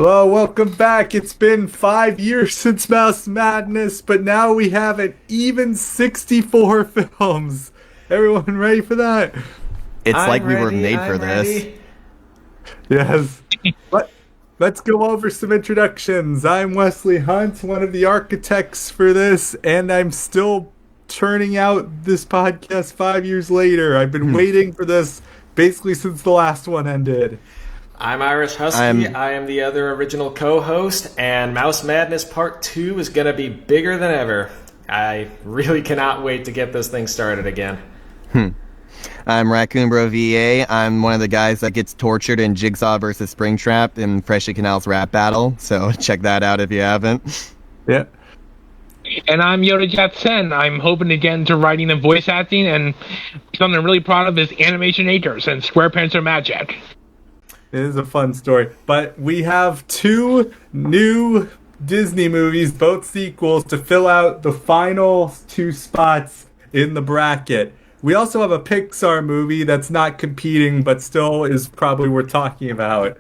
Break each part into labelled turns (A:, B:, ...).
A: Hello, welcome back. It's been 5 years since Mouse Madness, but now we have an even 64 films. Everyone ready for that?
B: It's like we were made for this.
A: Yes. Let's go over some introductions. I'm Wesley Hunt, one of the architects for this, and I'm still churning out this podcast 5 years later. I've been waiting for this basically since the last one ended.
C: I'm Irish Husky. I am the other original co-host, and Mouse Madness Part 2 is going to be bigger than ever. I really cannot wait to get this thing started again.
B: I'm Raccoon Bro VA. I'm one of the guys that gets tortured in Jigsaw vs. Springtrap in Freshly Canal's rap battle, so check that out if you haven't.
A: Yeah.
D: And I'm Yoda Jetsen. I'm hoping to get into writing and voice acting, and something I'm really proud of is Animationators and SquarePants are magic.
A: It is a fun story. But we have two new Disney movies, both sequels, to fill out the final two spots in the bracket. We also have a Pixar movie that's not competing, but still is probably worth talking about.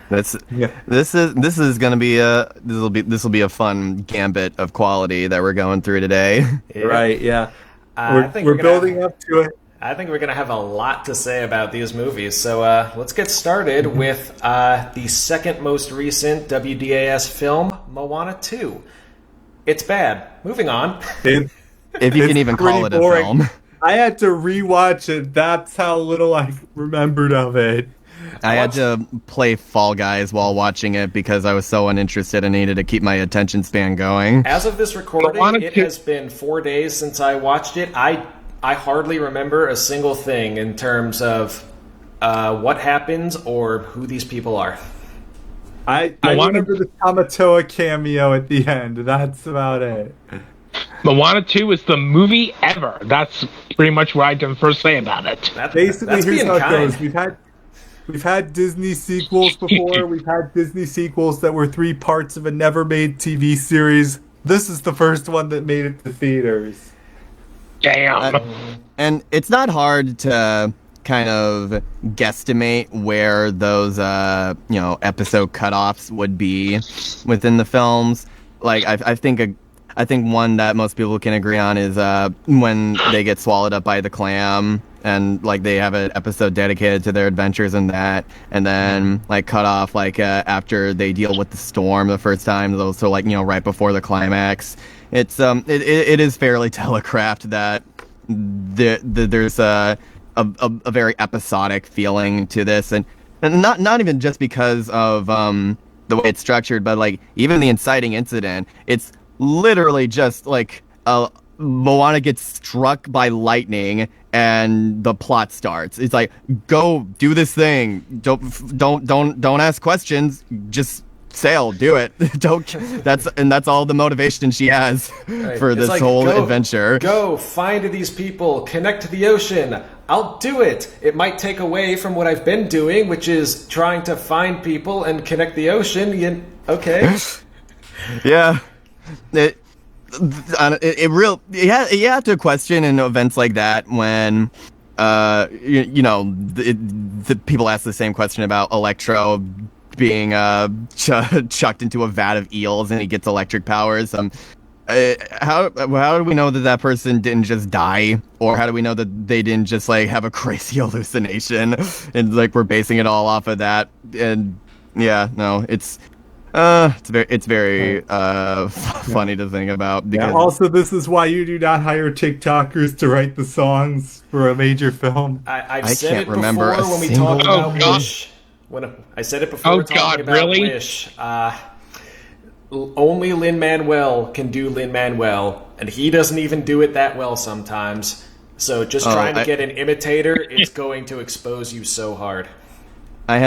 B: This is gonna be this will be a fun gambit of quality that we're going through today.
C: Yeah.
A: Right? Yeah.
C: We're
A: building up to it.
C: I think we're going to have a lot to say about these movies. So let's get started with the second most recent WDAS film, Moana 2. It's bad. Moving on.
B: If you can even call it
A: boring.
B: a film.
A: I had to rewatch it. That's how little I remembered of it.
B: I had to play Fall Guys while watching it because I was so uninterested and needed to keep my attention span going.
C: As of this recording, it has been 4 days since I watched it. I hardly remember a single thing in terms of what happens or who these people are.
A: I remember the Tamatoa cameo at the end. That's about it.
D: Moana 2 is the movie ever. That's pretty much what I can first say about it.
A: Basically,
C: that's
A: here's
C: being
A: how it
C: kind.
A: goes. We've had Disney sequels before. We've had Disney sequels that were 3 parts of a never-made TV series. This is the first one that made it to theaters.
D: Damn.
B: And it's not hard to kind of guesstimate where those episode cutoffs would be within the films. Like I think one that most people can agree on is when they get swallowed up by the clam, and like they have an episode dedicated to their adventures in that, and then like cut off like after they deal with the storm the first time, also like right before the climax. It's it is fairly telegraphed that there's a very episodic feeling to this, and not even just because of the way it's structured, but like even the inciting incident. It's literally just like Moana gets struck by lightning and the plot starts. It's like, go do this thing. Don't ask questions. Just sail, do it. That's all the motivation she has for this whole adventure.
C: Go find these people, connect to the ocean. I'll do it. It might take away from what I've been doing, which is trying to find people and connect the ocean. Okay.
B: Yeah. You have to question in events like that when the people ask the same question about Electro being chucked into a vat of eels and he gets electric powers. How do we know that person didn't just die, or how do we know that they didn't just like have a crazy hallucination and like we're basing it all off of that? And yeah, no, it's very funny to think about. Because
A: also, this is why you do not hire TikTokers to write the songs for a major film.
C: I've
B: I
C: said
B: can't
C: it
B: remember
C: before
B: a
C: when we
B: single
C: talk about
D: one.
C: Wish. I said it before talking about Wish. Only Lin-Manuel can do Lin-Manuel, and he doesn't even do it that well sometimes. So just trying to get an imitator, it's going to expose you so hard.
B: I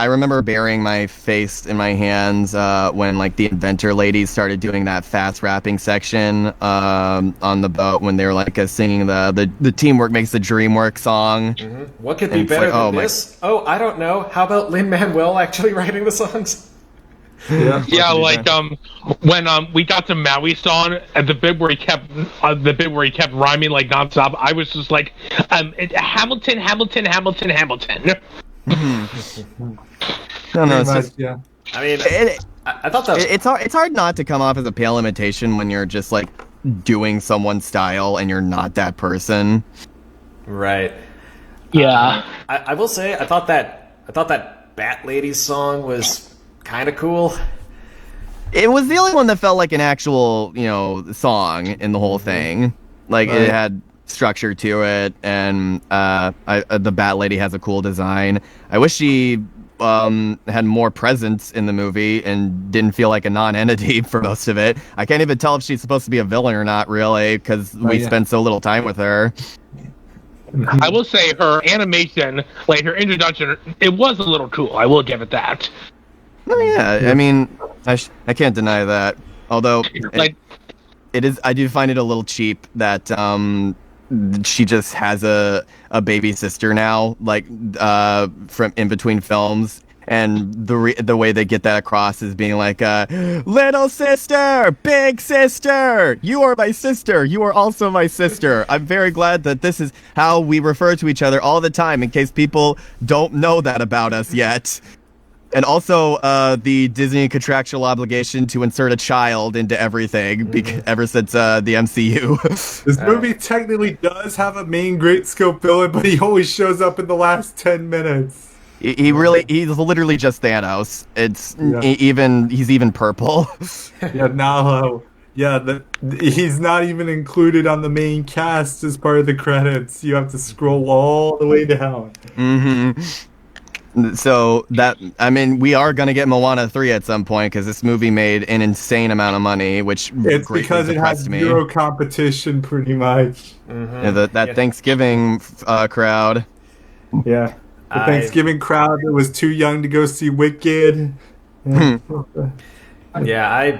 B: remember burying my face in my hands when like the inventor ladies started doing that fast rapping section on the boat when they were like singing the teamwork makes the dream work song.
C: Mm-hmm. What could be better than this? Oh, I don't know. How about Lin-Manuel actually writing the songs?
D: Yeah, like when we got to Maui song at the bit where he kept rhyming like nonstop, I was just like, Hamilton.
B: No,
A: Pretty
B: it's
A: much,
B: just
A: yeah.
C: I mean,
B: it,
C: I thought that
B: it's hard not to come off as a pale imitation when you're just like doing someone's style and you're not that person.
C: right.
D: Yeah.
C: I will say I thought that Bat Lady's song was kind of cool.
B: It was the only one that felt like an actual, song in the whole thing. Like
A: Right.
B: it had structure to it, and the Bat Lady has a cool design. I wish she had more presence in the movie and didn't feel like a non-entity for most of it. I can't even tell if she's supposed to be a villain or not, really, because we
A: yeah.
B: spent so little time with her.
D: I will say her animation, like her introduction, it was a little cool. I will give it that.
B: Oh yeah, I mean, I can't deny that. Although
D: Like,
B: it is, I do find it a little cheap that she just has a baby sister now, like from in between films, and the way they get that across is being like, little sister, big sister, you are my sister, you are also my sister. I'm very glad that this is how we refer to each other all the time, in case people don't know that about us yet. And also, the Disney contractual obligation to insert a child into everything, ever since the MCU.
A: This movie technically does have a main great scope villain, but he always shows up in the last 10 minutes.
B: he's literally just Thanos. It's
A: Yeah.
B: he's even purple.
A: Yeah, Nalo. Yeah, he's not even included on the main cast as part of the credits. You have to scroll all the way down.
B: So we are gonna get Moana 3 at some point because this movie made an insane amount of money, which
A: It's
B: greatly
A: because it has
B: depressed me.
A: zero competition, pretty much.
B: Yeah, that Thanksgiving crowd.
A: Yeah. The Thanksgiving crowd that was too young to go see Wicked. Yeah.
C: Yeah,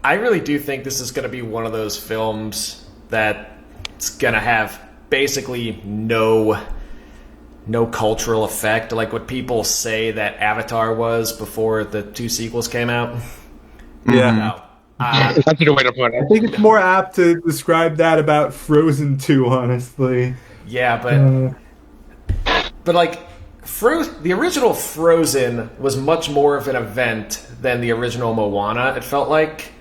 C: I really do think this is going to be one of those films that's going to have basically no cultural effect, like what people say that Avatar was before the 2 sequels came out.
A: Yeah.
C: No.
D: that's a good way to put
A: I
D: it.
A: think it's more apt to describe that about Frozen 2, honestly.
C: Yeah, but like the original Frozen was much more of an event than the original Moana, it felt like.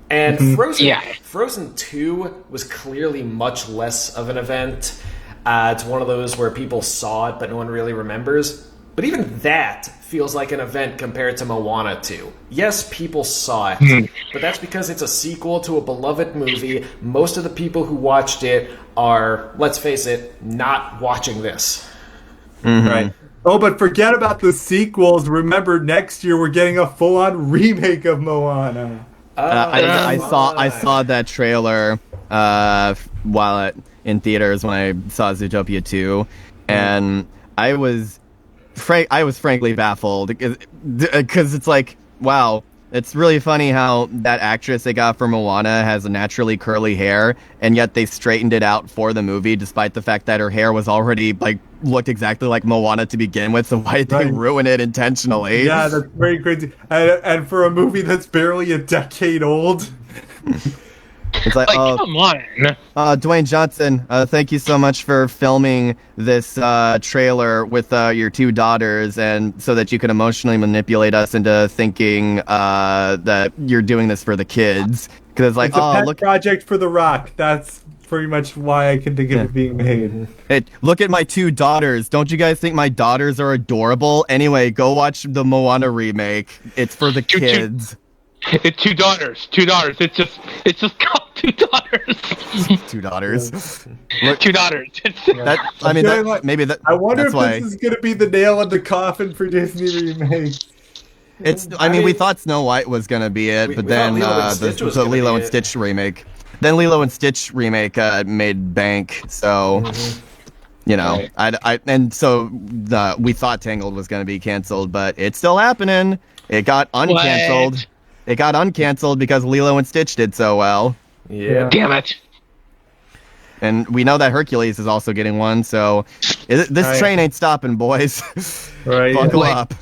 C: And Frozen 2 was clearly much less of an event. It's one of those where people saw it, but no one really remembers. But even that feels like an event compared to Moana 2. Yes, people saw it, but that's because it's a sequel to a beloved movie. Most of the people who watched it are, let's face it, not watching this.
A: Right. Oh, but forget about the sequels. Remember, next year we're getting a full-on remake of Moana.
B: I saw that trailer in theaters when I saw Zootopia 2, and I was frankly baffled because it's like, wow, it's really funny how that actress they got for Moana has a naturally curly hair, and yet they straightened it out for the movie despite the fact that her hair was already looked exactly like Moana to begin with. So why did they ruin it intentionally?
A: Yeah, that's very crazy. And for a movie that's barely a decade old.
B: It's like,
D: Come on.
B: Dwayne Johnson, thank you so much for filming this trailer with your 2 daughters, and so that you can emotionally manipulate us into thinking that you're doing this for the kids. Because it's like,
A: It's a pet project for The Rock. That's pretty much why I can think of it being made.
B: Hey, look at my 2 daughters. Don't you guys think my daughters are adorable? Anyway, go watch the Moana remake. It's for the kids.
D: It's 2 daughters. 2 daughters. It's just called 2 daughters.
B: 2 daughters.
D: Look, 2 daughters.
A: I wonder if
B: why.
A: this is going to be the nail in the coffin for Disney remakes.
B: We thought Snow White was gonna be it, but then the Lilo and Stitch remake. Then Lilo and Stitch remake made bank, so we thought Tangled was gonna be canceled, but it's still happening. It got uncanceled.
D: What?
B: It got uncanceled because Lilo and Stitch did so well.
C: Yeah.
D: Damn it.
B: And we know that Hercules is also getting one, so this train ain't stopping, boys.
A: Right.
B: Buckle up.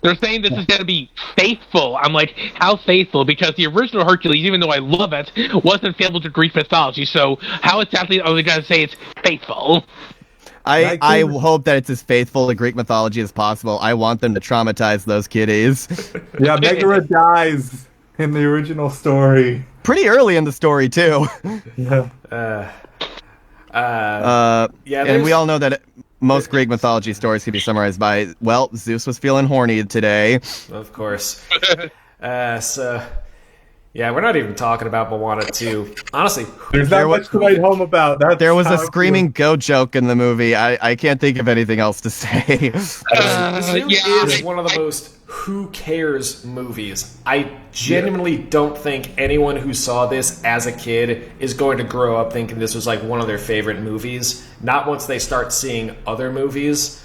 D: They're saying this is going to be faithful. I'm like, how faithful? Because the original Hercules, even though I love it, wasn't faithful to Greek mythology. So how exactly are they going to say it's faithful?
B: I hope that it's as faithful to Greek mythology as possible. I want them to traumatize those kiddies.
A: Yeah, Megara dies in the original story.
B: Pretty early in the story, too.
A: Yeah.
B: And we all know that most Greek mythology stories can be summarized by, well, Zeus was feeling horny today.
C: Of course. Yeah, we're not even talking about Moana 2. Honestly,
A: There's not much to write home about.
B: There was a screaming goat joke in the movie. I can't think of anything else to say.
C: this really is one of the most who cares movies. I genuinely don't think anyone who saw this as a kid is going to grow up thinking this was like one of their favorite movies. Not once they start seeing other movies.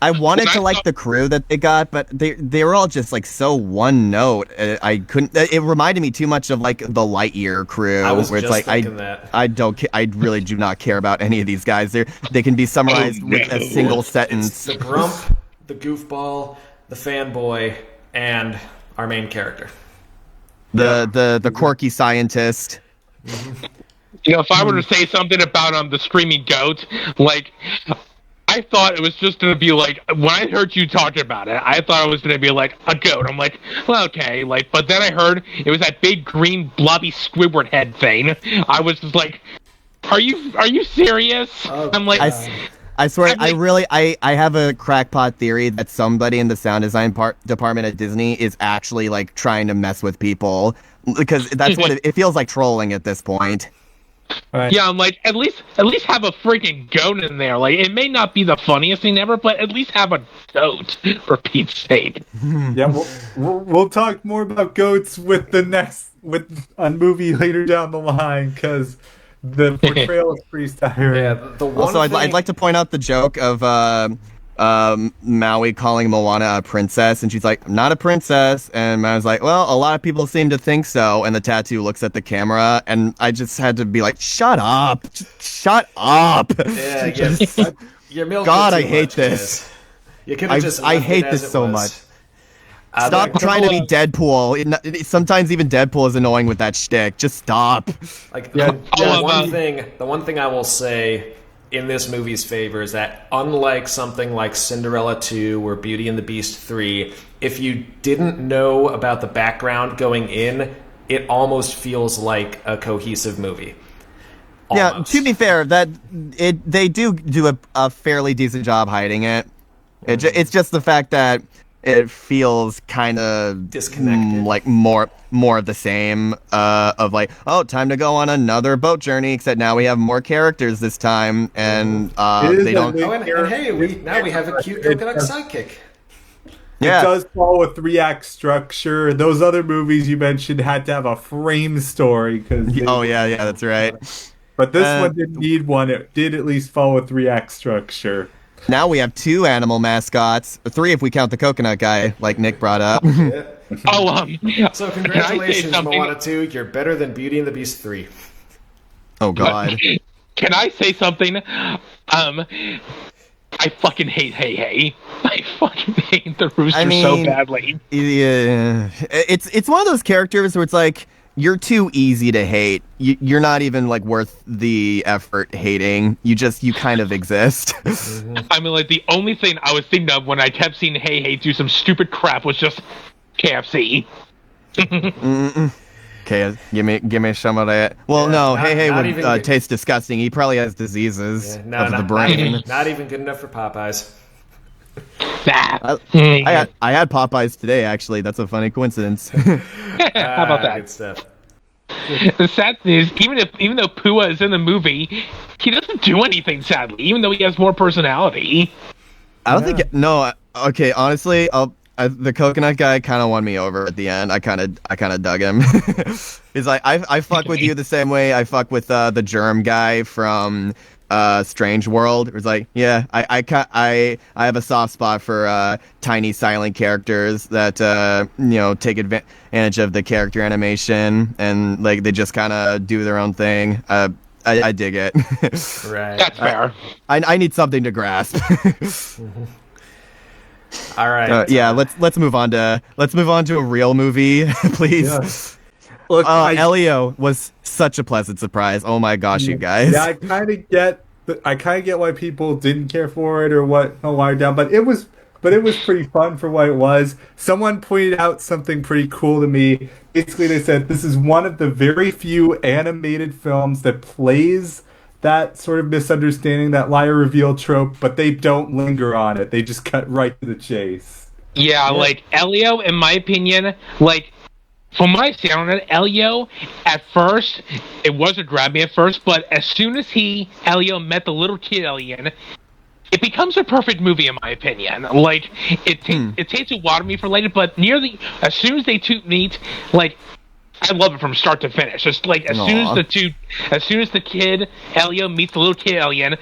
B: I wanted to like the crew that they got, but they were all just like so one note. I couldn't. It reminded me too much of like the Lightyear crew,
C: where it's like
B: I really do not care about any of these guys. They can be summarized with a single sentence.
C: It's the grump, the goofball, the fanboy, and our main character.
B: The quirky scientist.
D: If I were to say something about the screaming goat, like. I thought it was just going to be like, when I heard you talk about it, I thought it was going to be like a goat. I'm like, well, okay. But then I heard it was that big green blobby Squidward head thing. I was just like, are you serious? I'm like,
B: I swear, I have a crackpot theory that somebody in the sound design department at Disney is actually like trying to mess with people, because that's what it feels like, trolling at this point.
A: Right.
D: Yeah, I'm like, at least have a freaking goat in there. Like, it may not be the funniest thing ever, but at least have a goat, for Pete's sake.
A: Yeah, we'll talk more about goats with a movie later down the line, because the portrayal is pretty stylish.
C: Yeah,
B: also, I'd like to point out the joke of Maui calling Moana a princess, and she's like, I'm not a princess, and Maui's like, well, a lot of people seem to think so, and the tattoo looks at the camera, and I just had to be like, shut up. Shut up.
C: Yeah, you're milking
B: God, I
C: too
B: hate
C: much,
B: this.
C: You could have just
B: I
C: left
B: hate
C: it as
B: this
C: it
B: so
C: was.
B: much. Stop trying to be Deadpool. Sometimes even Deadpool is annoying with that shtick. Just stop.
C: The one thing I will say in this movie's favor is that, unlike something like Cinderella 2 or Beauty and the Beast 3, if you didn't know about the background going in, it almost feels like a cohesive movie. Almost.
B: Yeah, to be fair, they do a fairly decent job hiding it. It's just the fact that it feels kind of
C: disconnected,
B: like more of the same. Of like, oh, time to go on another boat journey. Except now we have more characters this time, and they don't.
C: And hey, we have a cute coconut sidekick.
B: Yeah.
A: It does follow a 3-act structure. Those other movies you mentioned had to have a frame story.
B: That's right.
A: But this one didn't need one. It did at least follow a 3-act structure.
B: Now we have 2 animal mascots. 3 if we count the coconut guy, like Nick brought up.
C: So congratulations, Moana 2. You're better than Beauty and the Beast 3.
B: Oh, God.
D: Can I say something? I fucking hate Hey Hey. I fucking hate the rooster so badly.
B: Yeah, it's one of those characters where it's like, you're too easy to hate. You're not even like worth the effort hating. You kind of exist.
D: I mean, like, the only thing I was thinking of when I kept seeing Hey Hey do some stupid crap was just KFC.
B: Okay, give me some of that. Well, no, Hey Hey would taste disgusting. He probably has diseases of the brain.
C: Not even good enough for Popeyes.
B: I had Popeyes today, actually. That's a funny coincidence.
D: How about that?
C: Good stuff.
D: The sad thing is, even though Pua is in the movie, he doesn't do anything, sadly, even though he has more personality.
B: I don't think... No, okay, honestly, the coconut guy kind of won me over at the end. I kind of dug him. He's like, I fuck with you the same way I fuck with the germ guy from... Strange World. It was like, yeah, I have a soft spot for tiny silent characters that take advantage of the character animation, and like they just kind of do their own thing. I dig it.
C: Right.
D: That's fair.
B: I need something to grasp.
C: All right.
B: Let's move on to a real movie, please.
A: Yeah. look,
B: Elio was such a pleasant surprise. Oh my gosh, you guys.
A: Yeah, I kind of get why people didn't care for it or what watered down, but it was pretty fun for what it was. Someone pointed out something pretty cool to me. Basically, they said this is one of the very few animated films that plays that sort of misunderstanding, that lie or reveal trope, but they don't linger on it. They just cut right to the chase.
D: Yeah, like Elio, in my opinion, like from my stand on it, Elio, at first, it wasn't grabbing at first, but as soon as Elio met the little kid alien, it becomes a perfect movie in my opinion. Like it takes a while to me for later, but as soon as they two meet, like I love it from start to finish. It's like as soon as the kid Elio meets the little kid alien,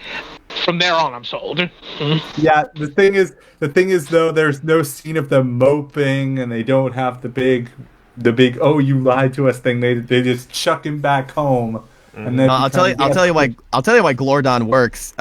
D: from there on I'm sold.
A: Yeah, the thing is though, there's no scene of them moping, and they don't have the big "oh, you lied to us" thing. They just chuck him back home. And then
B: I'll tell you why Glordon works.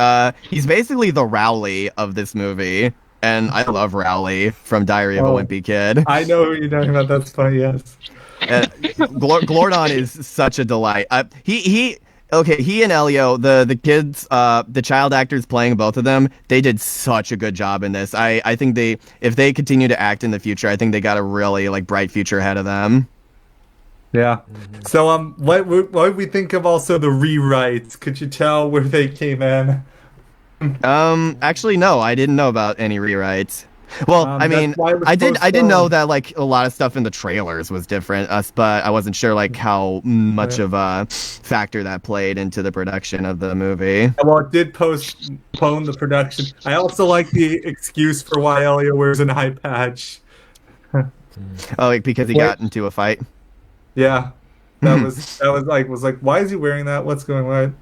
B: He's basically the Rowley of this movie, and I love Rowley from Diary of a Wimpy Kid.
A: I know who you're talking about. That's funny. Yes.
B: Glordon is such a delight. He and Elio, the kids, the child actors playing both of them, they did such a good job in this. I think if they continue to act in the future, I think they got a really bright future ahead of them.
A: Yeah. So what did we think of also the rewrites? Could you tell where they came in?
B: Actually, no, I didn't know about any rewrites. Well, I mean, I did know that a lot of stuff in the trailers was different, but I wasn't sure how much of a factor that played into the production of the movie.
A: Well, it did postpone the production. I also like the excuse for why Elio wears an eye patch.
B: Because he got into a fight.
A: Yeah, that was why is he wearing that? What's going on?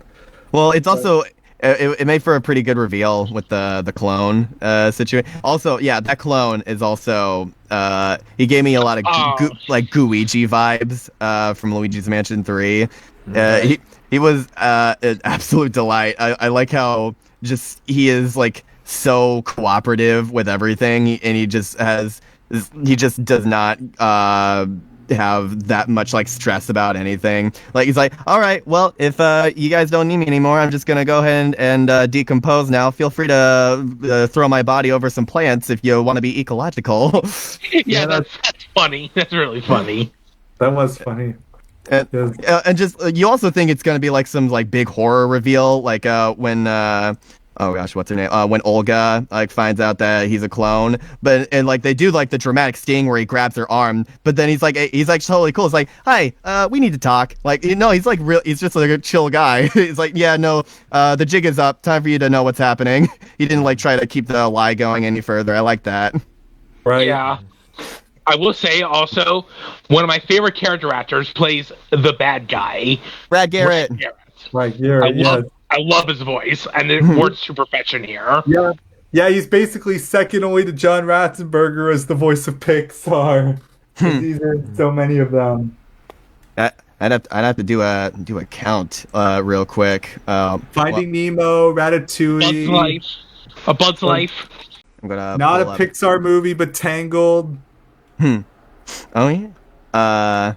B: Well, it's also it made for a pretty good reveal with the clone situation. Also, yeah, that clone is also he gave me a lot of Gooigi vibes from Luigi's Mansion 3. He was an absolute delight. I like how just he is so cooperative with everything, and he just does not have that much stress about anything. He's like, all right, well, if you guys don't need me anymore, I'm just gonna go ahead and decompose now. Feel free to throw my body over some plants if you want to be ecological.
D: Yeah, that's funny. That's really funny.
A: That was funny.
B: And just you also think it's gonna be some big horror reveal, when oh gosh, what's her name? When Olga finds out that he's a clone, and they do the dramatic sting where he grabs her arm, but then he's totally cool. It's like, hi, we need to talk. He's real. He's just a chill guy. He's yeah, no, the jig is up. Time for you to know what's happening. He didn't try to keep the lie going any further. I like that.
A: Right.
D: Yeah. I will say also, one of my favorite character actors plays the bad guy.
B: Brad Garrett.
A: Right, Garrett.
D: I love his voice, and it works to perfection here.
A: Yeah, he's basically second only to John Ratzenberger as the voice of Pixar. He's in so many of them.
B: I'd have to do a count real quick.
A: Finding Nemo, Ratatouille,
D: Bug's Life. A Bug's Life.
B: I'm gonna
A: not a Pixar movie, but Tangled.
B: Oh yeah.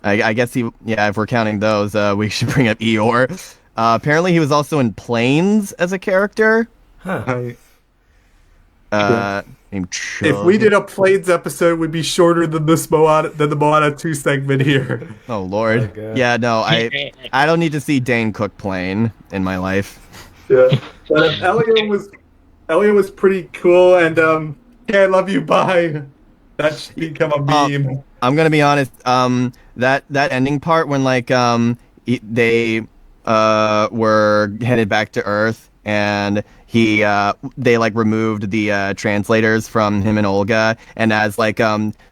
B: I guess if we're counting those, we should bring up Eeyore. Apparently, he was also in Planes as a character.
A: Huh.
B: Named Chug.
A: If we did a Planes episode, it would be shorter than the Moana 2 segment here.
B: Oh Lord. Yeah, no, I don't need to see Dane cook plane in my life.
A: Yeah, Elio was pretty cool, and hey, I love you, bye. That should become a meme.
B: I'm gonna be honest. That ending part when they were headed back to Earth, and they removed the translators from him and Olga, and as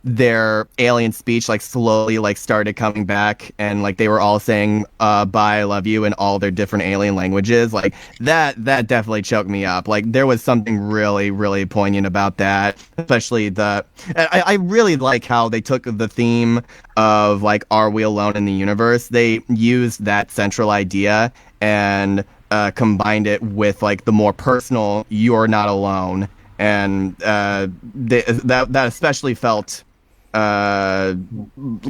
B: their alien speech slowly started coming back, and they were all saying bye, I love you in all their different alien languages, that definitely choked me up. There was something really, really poignant about that, especially I really like how they took the theme of are we alone in the universe. They used that central idea and combined it with the more personal "you're not alone," and that especially felt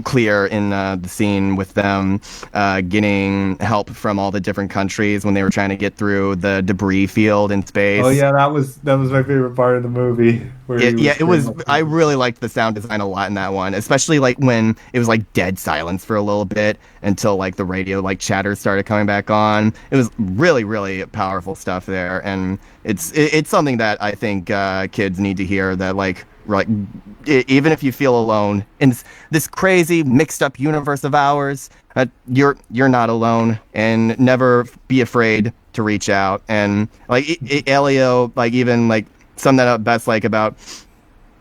B: clear in the scene with them getting help from all the different countries when they were trying to get through the debris field in space.
A: Oh yeah, that was my favorite part of the movie. Where
B: It was. I really liked the sound design a lot in that one, especially like when it was like dead silence for a little bit until like the radio like chatter started coming back on. It was really, really powerful stuff there, and it's something that I think kids need to hear. That like even if you feel alone in this crazy mixed up universe of ours, you're not alone, and never be afraid to reach out. And like Elio, like even like summed that up best, like about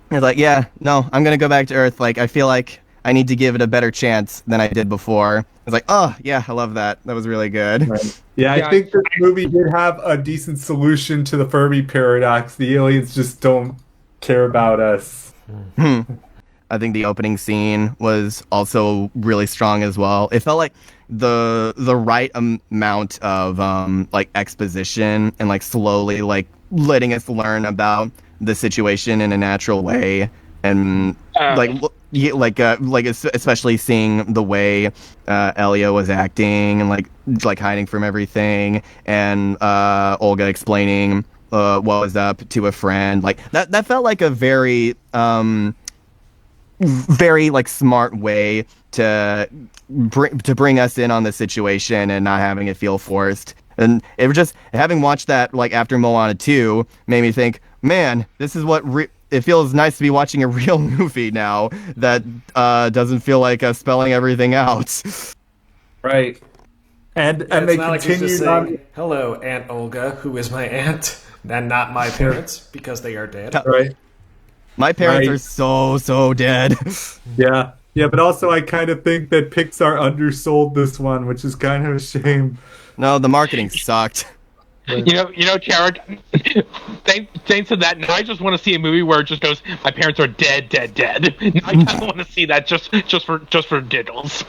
B: it's like, yeah, no, I'm gonna go back to Earth. Like I feel like I need to give it a better chance than I did before. It's like, oh yeah, I love that. That was really good.
A: Right. Yeah, I think this movie did have a decent solution to the Fermi paradox. The aliens just don't care about us.
B: I think the opening scene was also really strong as well. It felt like the right amount of like exposition and like slowly like letting us learn about the situation in a natural way, and especially seeing the way Elio was acting and like hiding from everything, and Olga explaining what was up to a friend. Like that felt like a very very like smart way to bring us in on the situation and not having it feel forced. And it was just having watched that like after Moana 2 made me think, man, this is what it feels nice to be watching a real movie now that doesn't feel like spelling everything out.
A: Right. And they continued on.
C: Hello, Aunt Olga, who is my aunt and not my parents because they are dead.
A: Right.
B: My parents are so dead.
A: Yeah, but also I kind of think that Pixar undersold this one, which is kind of a shame.
B: No, the marketing sucked.
D: You know, Jared. Thanks to that, now I just want to see a movie where it just goes, "My parents are dead." Now I kind of want to see that just for diddles.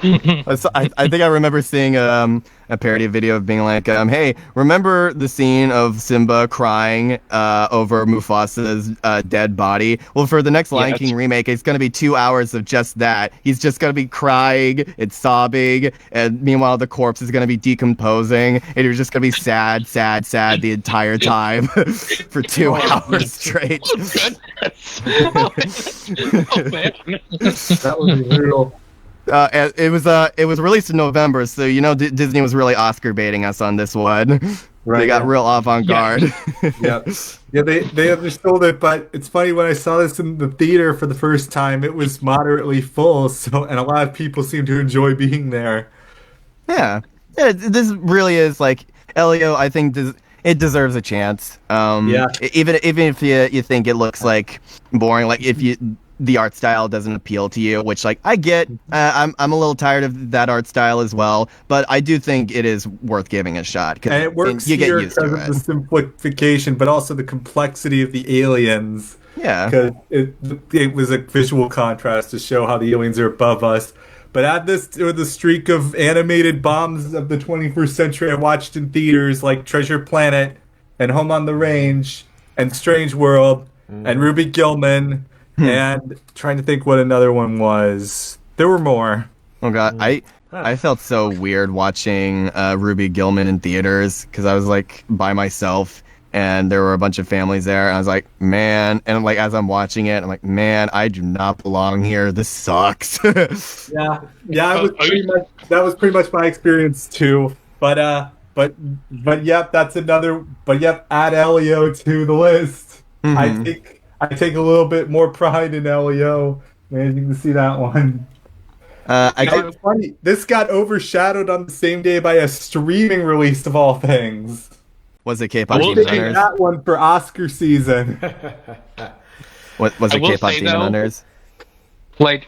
B: I think I remember seeing a parody video of being like, "Hey, remember the scene of Simba crying over Mufasa's dead body? Well, for the next Lion King remake, it's going to be 2 hours of just that. He's just going to be crying and sobbing, and meanwhile the corpse is going to be decomposing, and you're just going to be sad the entire time for 2 hours straight."
D: Oh, man.
A: That was brutal.
B: It was released in November, so Disney was really Oscar baiting us on this one. Right, they got real avant-garde.
A: Yeah, they undersold it, but it's funny, when I saw this in the theater for the first time, it was moderately full, and a lot of people seem to enjoy being there.
B: Yeah, this really is like Elio. I think it deserves a chance. Even if you think it looks like boring, like if the art style doesn't appeal to you, which like I get. I'm a little tired of that art style as well, but I do think it is worth giving a shot.
A: And it works you here because of the simplification, but also the complexity of the aliens.
B: Yeah,
A: because it was a visual contrast to show how the aliens are above us. But add this to the streak of animated bombs of the 21st century I watched in theaters, like Treasure Planet and Home on the Range and Strange World and Ruby Gillman. And trying to think what another one was. There were more.
B: Oh god, I felt so weird watching Ruby Gillman in theaters because I was like by myself and there were a bunch of families there, and I was like, man, and like as I'm watching it, I'm like, man, I do not belong here. This sucks.
A: Yeah, that was pretty much my experience too. But yep, that's another. But yep, add Elio to the list. I take a little bit more pride in Elio. Managing to see that one. It's funny. This got overshadowed on the same day by a streaming release of all things.
B: Was it K-pop Demon Hunters?
A: That one for Oscar season.
B: What was it? K-pop Demon Hunters?
D: Like,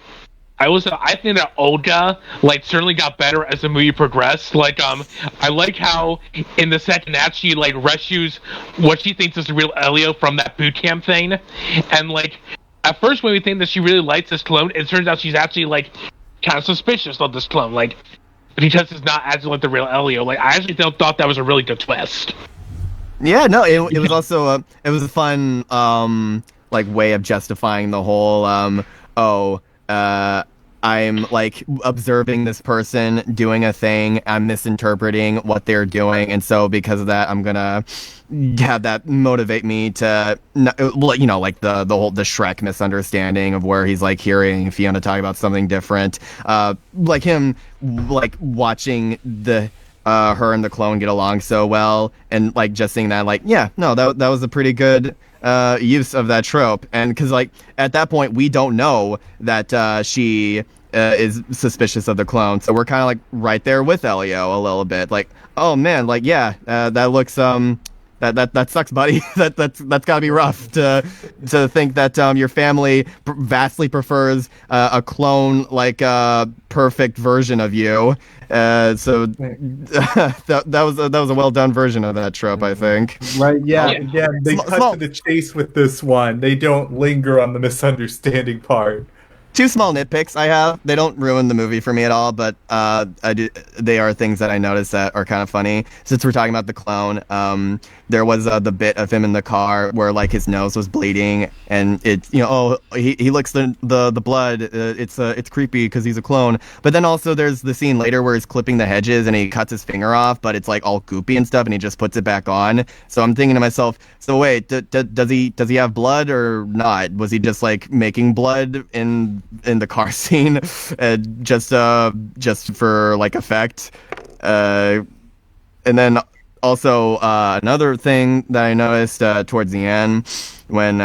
D: I think that Olga certainly got better as the movie progressed. I like how in the second act she rescues what she thinks is the real Elio from that boot camp thing, and at first when we think that she really likes this clone, it turns out she's actually kind of suspicious of this clone, because it's not actually the real Elio. I actually thought that was a really good twist.
B: Yeah, no, it was also it was a fun way of justifying the whole I'm like observing this person doing a thing. I'm misinterpreting what they're doing, and so because of that, I'm gonna have that motivate me to, like the Shrek misunderstanding of where he's like hearing Fiona talk about something different. Like him, like watching the her and the clone get along so well, and like just seeing that, like, yeah, no, that was a pretty good use of that trope. And because like at that point we don't know that she is suspicious of the clone, so we're kind of like right there with Elio a little bit, like, oh man, like, yeah, that looks that sucks, buddy. That's gotta be rough to think that your family vastly prefers a clone, like a perfect version of you. So that was a well done version of that trope, I think.
A: Right? Yeah. Again, they cut to the chase with this one. They don't linger on the misunderstanding part.
B: Two small nitpicks I have. They don't ruin the movie for me at all, but they are things that I noticed that are kind of funny. Since we're talking about the clone, there was the bit of him in the car where like his nose was bleeding, and it, he licks the blood. It's creepy because he's a clone. But then also there's the scene later where he's clipping the hedges and he cuts his finger off, but it's like all goopy and stuff, and he just puts it back on. So I'm thinking to myself, so wait, does he have blood or not? Was he just like making blood in the car scene, just for like effect? And then also another thing that I noticed towards the end, when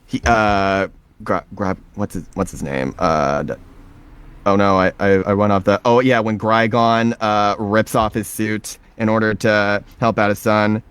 B: he grab what's his name? Oh no, I went off the. Oh yeah, when Qui-Gon rips off his suit in order to help out his son.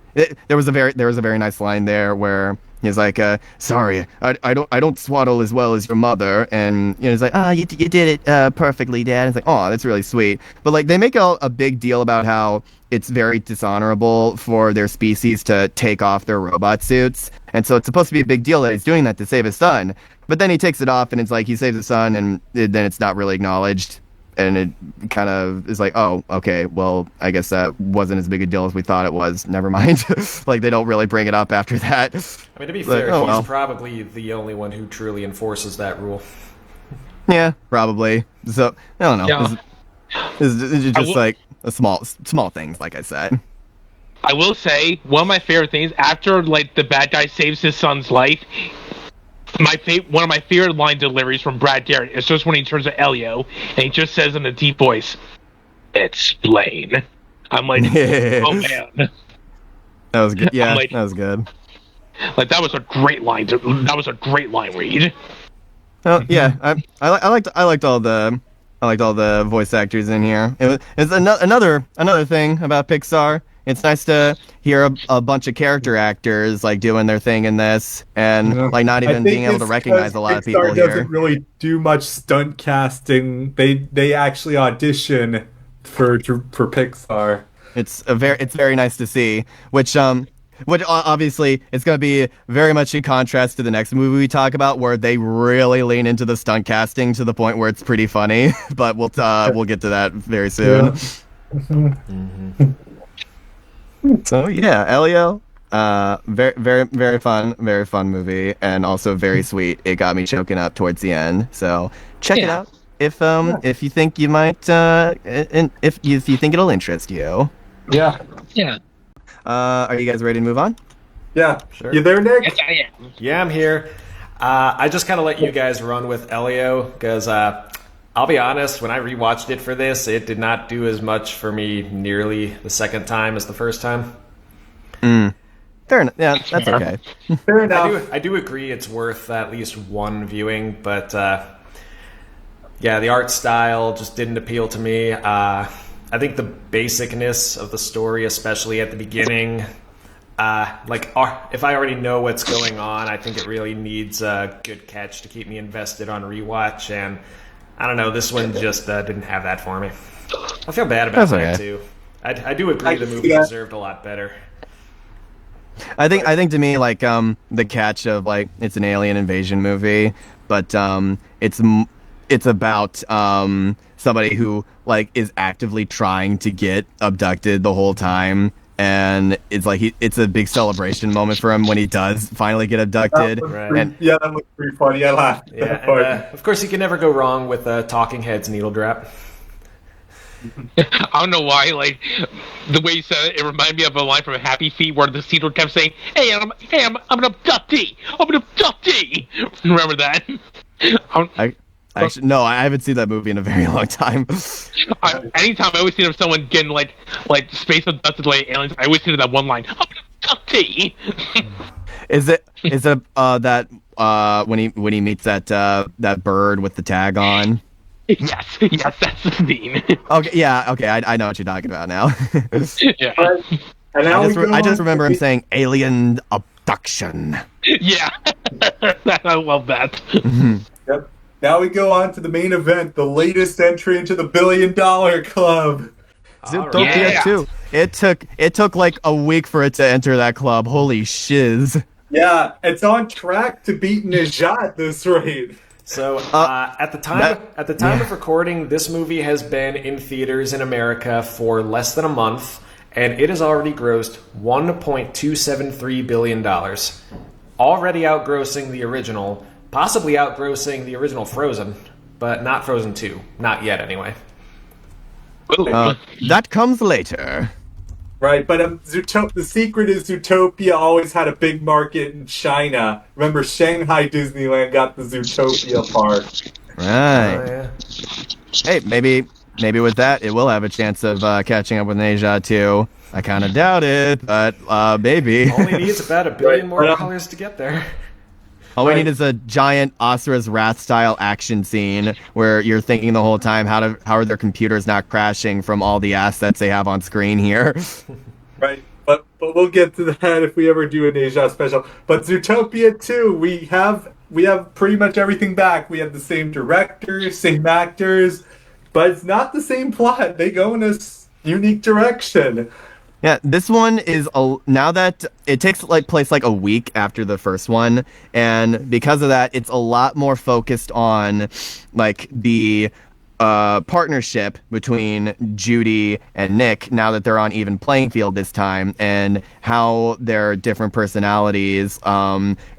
B: There was a very nice line there where he's like, sorry, I don't swaddle as well as your mother, and he's like, you did it perfectly, Dad. And it's like, oh, that's really sweet. But like they make a big deal about how it's very dishonorable for their species to take off their robot suits, and so it's supposed to be a big deal that he's doing that to save his son. But then he takes it off, and it's like he saves his son, and then it's not really acknowledged. And it kind of is like, oh, okay, well, I guess that wasn't as big a deal as we thought it was. Never mind. Like, they don't really bring it up after that.
C: I mean, to be fair, he's probably the only one who truly enforces that rule.
B: Yeah, probably. So, I don't know. Yeah. It's just like a small things, like I said.
D: I will say, one of my favorite things, after, like, the bad guy saves his son's life, one of my favorite line deliveries from Brad Garrett is just when he turns to Elio and he just says in a deep voice, "Explain." I'm like, oh man,
B: that was good. Yeah, like, that was good.
D: Like that was a great line. That was a great line read.
B: Oh yeah, I liked all the voice actors in here. It's another thing about Pixar. It's nice to hear a bunch of character actors like doing their thing in this, and like not even being able to recognize a lot of people here.
A: Pixar doesn't really do much stunt casting. They actually audition for Pixar.
B: It's very nice to see, which obviously it's going to be very much in contrast to the next movie we talk about, where they really lean into the stunt casting to the point where it's pretty funny. But we'll get to that very soon. Yeah. Mm-hmm. So yeah, Elio, very fun movie, and also very sweet. It got me choking up towards the end. So check it out if you think you might, and if you think it'll interest you.
A: Yeah.
B: Are you guys ready to move on?
A: Yeah,
C: sure.
A: You there, Nick?
D: Yes, I am.
C: Yeah, I'm here. I just kind of let you guys run with Elio because I'll be honest, when I rewatched it for this, it did not do as much for me nearly the second time as the first time.
B: Fair enough. Yeah, that's okay.
A: Fair enough.
C: I do agree it's worth at least one viewing, but yeah, the art style just didn't appeal to me. I think the basicness of the story, especially at the beginning, if I already know what's going on, I think it really needs a good catch to keep me invested on rewatch, and I don't know, this one just didn't have that for me. I feel bad about that too. I do agree the movie deserved a lot better.
B: I think to me, like, the catch of, like, it's an alien invasion movie, but it's about somebody who, like, is actively trying to get abducted the whole time, and it's like it's a big celebration moment for him when he does finally get abducted.
A: Yeah, that was pretty funny. I laughed.
C: Yeah, and, of course, you can never go wrong with Talking Heads needle drop.
D: I don't know why, like, the way you said it reminded me of a line from Happy Feet where the Cedar kept saying, I'm an abductee! I'm an abductee! Remember that?
B: Actually, no, I haven't seen that movie in a very long time.
D: Anytime I always see someone getting, like space abducted by aliens, I always hear that one line, I'm an abductee!
B: Is it that when he meets that bird with the tag on?
D: Yes, that's the scene.
B: Okay, I know what you're talking about now.
D: Yeah.
A: And now
B: I just remember him saying alien abduction.
D: Yeah, I love that.
A: Yep. Now we go on to the main event, the latest entry into the $1 billion club.
B: Zootopia 2. It took like a week for it to enter that club. Holy shiz.
A: Yeah, it's on track to beat Najat at this rate.
C: So at the time of recording, this movie has been in theaters in America for less than a month, and it has already grossed $1.273 billion. Already outgrossing the original, possibly outgrossing the original Frozen, but not Frozen 2. Not yet, anyway.
B: That comes later.
A: Right, but the secret is Zootopia always had a big market in China. Remember, Shanghai Disneyland got the Zootopia park.
B: Right.
C: Yeah.
B: Hey, maybe with that, it will have a chance of catching up with Asia too. I kind of doubt it, but maybe.
C: Only needs about $1 billion more dollars to get there.
B: All we need is a giant Asura's Wrath style action scene where you're thinking the whole time, how are their computers not crashing from all the assets they have on screen here?
A: Right, but we'll get to that if we ever do an Asia special. But Zootopia 2, we have pretty much everything back. We have the same directors, same actors, but it's not the same plot. They go in a unique direction.
B: Yeah, this one is now that it takes place like a week after the first one, and because of that, it's a lot more focused on like the partnership between Judy and Nick now that they're on even playing field this time, and how their different personalities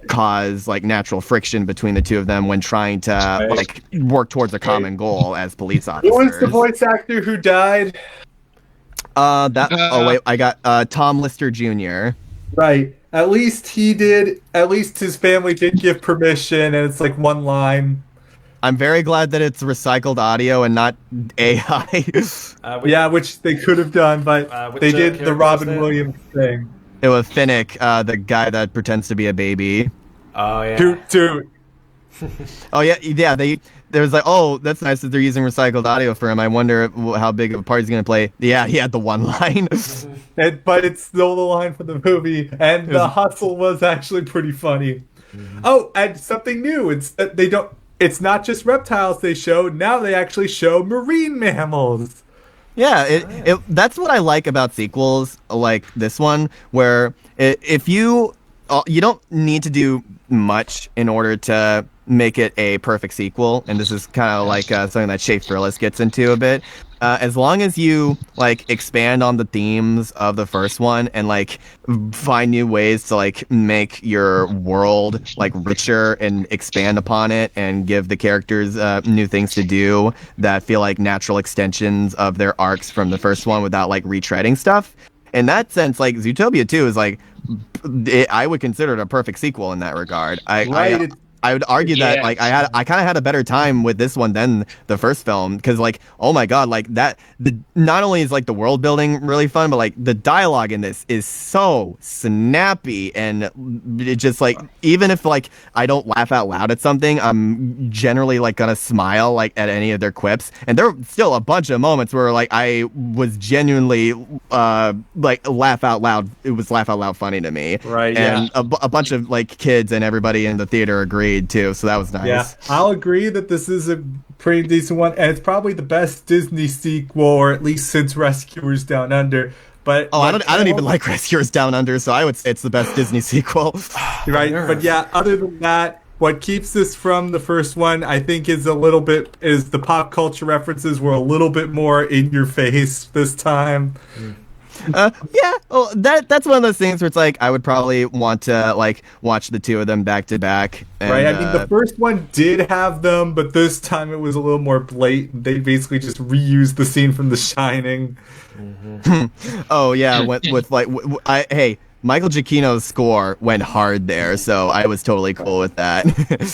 B: cause like natural friction between the two of them when trying to like work towards a common goal as police officers.
A: Who was the voice actor who died?
B: I got Tom Lister Jr.
A: Right. At least he did. At least his family did give permission, and it's like one line.
B: I'm very glad that it's recycled audio and not AI.
A: Yeah, which they could have done, but they did the Robin Williams thing.
B: It was Finnick, the guy that pretends to be a baby.
C: Oh yeah.
A: Dude.
B: Oh yeah. There was like, oh, that's nice that they're using recycled audio for him. I wonder how big of a part he's gonna play. Yeah, he had the one line.
A: But it's still the line from the movie, and the hustle was actually pretty funny. Mm-hmm. Oh, and something new. It's not just reptiles they show. Now they actually show marine mammals.
B: Yeah, that's what I like about sequels like this one, where if you don't need to do much in order to make it a perfect sequel, and this is kind of like something that Shea Frillis gets into a bit. As long as you like expand on the themes of the first one and like find new ways to like make your world like richer and expand upon it and give the characters new things to do that feel like natural extensions of their arcs from the first one without like retreading stuff. In that sense, like Zootopia 2 is like I would consider it a perfect sequel in that regard. I would argue that like I kind of had a better time with this one than the first film, because like, oh my god, like not only is like the world building really fun, but like the dialogue in this is so snappy, and it just like, even if like I don't laugh out loud at something, I'm generally like gonna smile like at any of their quips, and there are still a bunch of moments where like I was genuinely like laugh out loud. It was laugh out loud funny to me,
A: right?
B: And a bunch of like kids and everybody in the theater agreed too, so that was nice.
A: Yeah, I'll agree that this is a pretty decent one, and it's probably the best Disney sequel, or at least since Rescuers Down Under. But
B: I don't even like Rescuers Down Under, so I would say it's the best Disney sequel.
A: Right, but yeah, other than that, what keeps this from the first one, I think, is the pop culture references were a little bit more in your face this time.
B: Yeah, well, that's one of those things where it's like I would probably want to like watch the two of them back to back.
A: Right, I mean, the first one did have them, but this time it was a little more blatant. They basically just reused the scene from The Shining.
B: Oh yeah, with like hey, Michael Giacchino's score went hard there, so I was totally cool with that.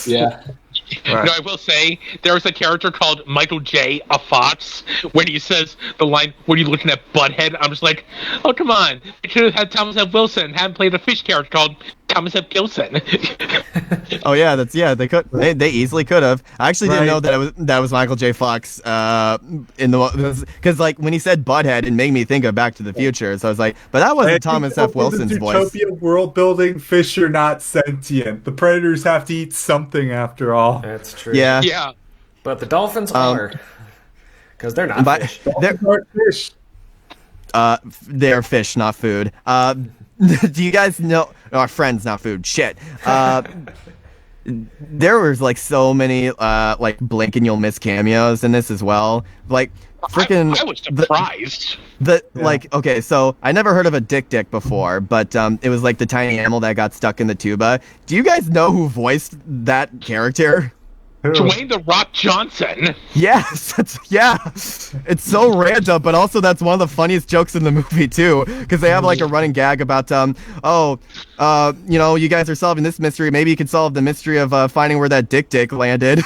E: Yeah.
A: Right.
D: No, I will say there was a character called Michael J. A Fox when he says the line, "What are you looking at, butthead?" I'm just like, oh come on, they should have had Thomas F. Wilson, have played a fish character called Thomas F. Gilson.
B: Oh yeah, they could they easily could have. I actually didn't know that was Michael J. Fox in the because like when he said butthead, it made me think of Back to the Future. So I was like, but that wasn't Thomas F. Wilson's voice.
A: Zootopia world building, fish are not sentient. The predators have to eat something after all.
C: That's true.
B: Yeah.
D: Yeah.
C: But the dolphins are. Because they're not fish.
B: They're
A: Fish.
B: they're fish, not food. Do you guys know? Our friends, not food. Shit. There was like so many like blink and you'll miss cameos in this as well. Like freaking.
D: I was surprised.
B: Like okay, so I never heard of a dick before, but it was like the tiny animal that got stuck in the tuba. Do you guys know who voiced that character?
D: Dwayne "The Rock" Johnson.
B: Yes, it's so random, but also that's one of the funniest jokes in the movie too, because they have like a running gag about you know, you guys are solving this mystery, maybe you can solve the mystery of finding where that dick landed.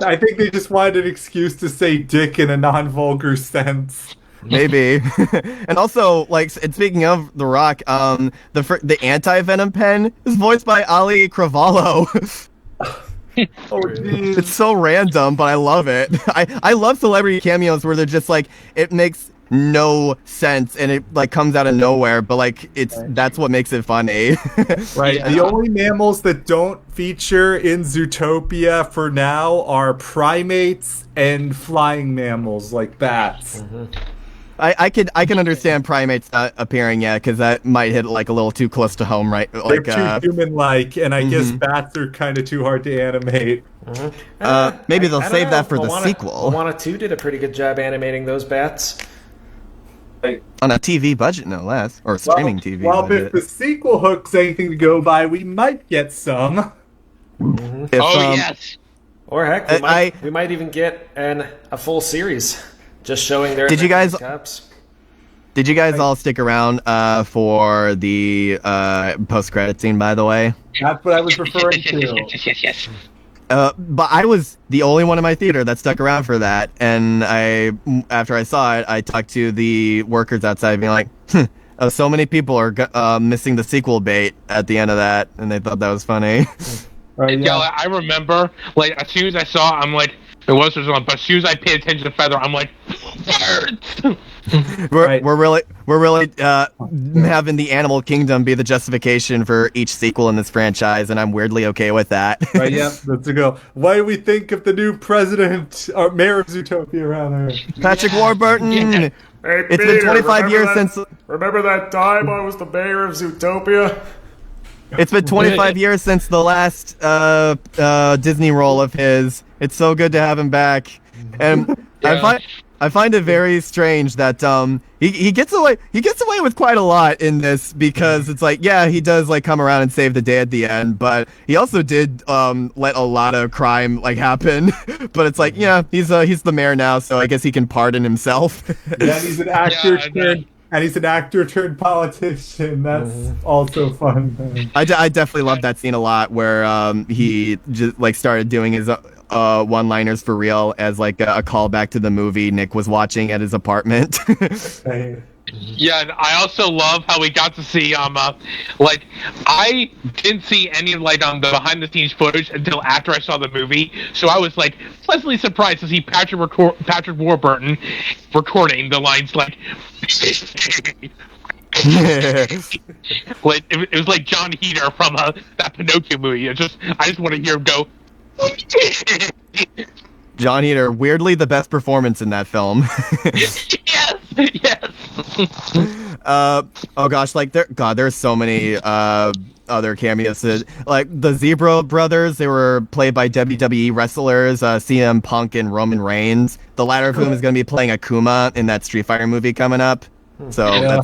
A: I think they just wanted an excuse to say dick in a non-vulgar sense.
B: Maybe. And also, like, and speaking of The Rock, the anti-venom pen is voiced by Ali Cravalho.
A: Oh, geez.
B: It's so random, but I love it. I love celebrity cameos where they're just like, it makes no sense and it like comes out of nowhere, but like that's what makes it funny.
A: Right.
B: Yeah.
A: The only mammals that don't feature in Zootopia for now are primates and flying mammals like bats.
B: I can understand primates not appearing yet because that might hit like a little too close to home, right? Like
A: They're too human-like, and I guess bats are kind of too hard to animate.
B: maybe they'll
C: I
B: save
C: don't
B: that
C: know.
B: for the sequel
C: Moana 2 did a pretty good job animating those bats.
B: on a TV budget, no less, or streaming TV.
A: Well,
B: budget.
A: if the sequel hooks anything to go by, we might get some.
B: If,
D: Yes.
C: Or heck, we might even get a full series just showing their.
B: Did you guys-
C: Caps.
B: Did you guys all stick around for the post-credit scene? By the way.
A: That's what I was referring to.
D: Yes.
B: But I was the only one in my theater that stuck around for that, and after I saw it, I talked to the workers outside, being like, so many people are missing the sequel bait at the end of that, and they thought that was funny.
A: Right,
D: Yeah, like, I remember, like, as soon as I saw it, I'm like, it was just one, but as soon as I paid attention to Feather, I'm like, birds!
B: We're really having the animal kingdom be the justification for each sequel in this franchise, and I'm weirdly okay with that.
A: Right, yeah, let's go. What do we think of the new president, or mayor of Zootopia, rather?
B: Patrick Warburton.
C: Hey,
B: It's been 25 years since.
C: Remember that time I was the mayor of Zootopia?
B: It's been 25 years since the last Disney role of his. It's so good to have him back, and I find it very strange that he gets away with quite a lot in this, because it's like, yeah, he does like come around and save the day at the end, but he also did let a lot of crime like happen. But it's like, yeah, he's the mayor now, so I guess he can pardon himself.
A: Yeah, he's an actor turned politician. That's also fun.
B: I definitely love that scene a lot, where he just like started doing his one-liners for real as like a callback to the movie Nick was watching at his apartment.
D: Yeah, and I also love how we got to see like, I didn't see any like the behind the scenes footage until after I saw the movie, so I was like pleasantly surprised to see Patrick Warburton recording the lines like like it was like John Heater from that Pinocchio movie. I just want to hear him go.
B: John Heater, weirdly the best performance in that film.
D: Yes.
B: Oh gosh, like there's so many other cameos. Like the Zebra brothers, they were played by WWE wrestlers, CM Punk and Roman Reigns. The latter of whom is going to be playing Akuma in that Street Fighter movie coming up. So
A: Yeah.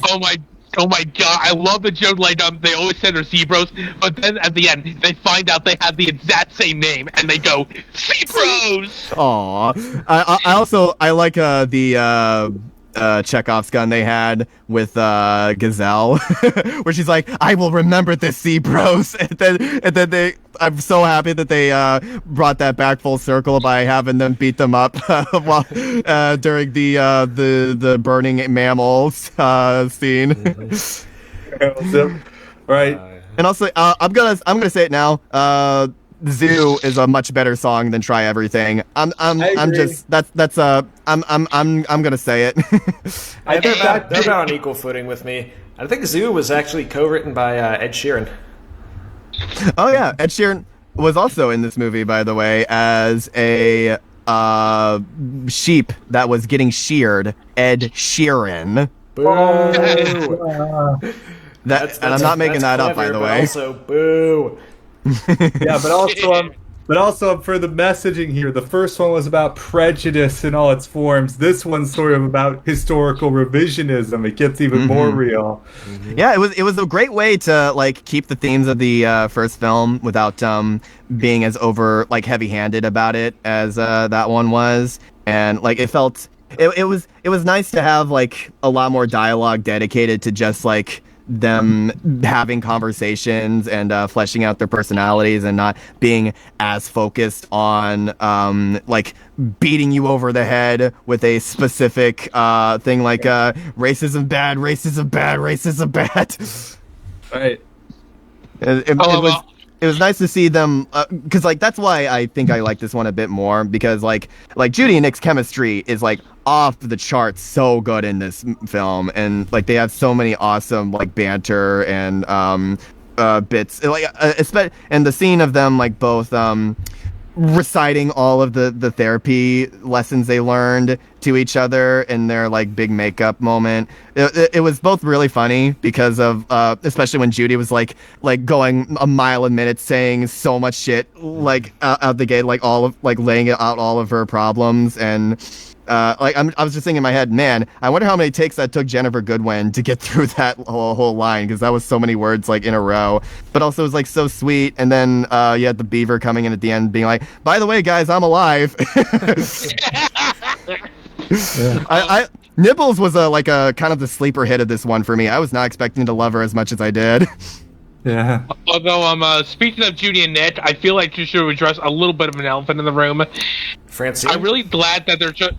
D: Oh my god, I love the joke like they always said they're zebras, but then at the end they find out they have the exact same name and they go, Zebros!
B: Aw. I like the Chekhov's gun they had with Gazelle, where she's like, "I will remember this, sea bros," and then I'm so happy that they brought that back full circle by having them beat them up while during the burning mammals scene.
A: Right.
B: And also, I'm gonna say it now. Zoo is a much better song than Try Everything. I'm
A: agree.
B: gonna say it.
C: I think
A: that-
C: they're about on equal footing with me. I think Zoo was actually co-written by Ed Sheeran.
B: Oh yeah, Ed Sheeran was also in this movie, by the way, as a sheep that was getting sheared. Ed Sheeran.
C: Boo!
B: And I'm not making that up, by the way.
C: Also, boo!
A: Yeah, but also for the messaging here, the first one was about prejudice in all its forms. This one's sort of about historical revisionism. It gets even more real.
B: Yeah, it was a great way to like keep the themes of the first film without being as over like heavy-handed about it as that one was, and like it felt it was nice to have like a lot more dialogue dedicated to just like them having conversations and fleshing out their personalities and not being as focused on like beating you over the head with a specific thing like racism bad, racism bad, racism bad.
A: Right.
B: It was nice to see them because like that's why I think I like this one a bit more, because like Judy and Nick's chemistry is like off the charts so good in this film, and like they have so many awesome like banter and bits like and the scene of them like both reciting all of the therapy lessons they learned to each other in their like big makeup moment. It was both really funny because of especially when Judy was like going a mile a minute saying so much shit like out the gate, like all of like laying out all of her problems, and I was just thinking in my head, man, I wonder how many takes that took Jennifer Goodwin to get through that whole line, because that was so many words like in a row. But also it was like so sweet, and then you had the beaver coming in at the end, being like, "By the way, guys, I'm alive." Nibbles was like a kind of the sleeper hit of this one for me. I was not expecting to love her as much as I did.
A: Yeah.
D: Although, speaking of Judy and Nick, I feel like you should address a little bit of an elephant in the room.
C: Francine?
D: I'm really glad that they're just...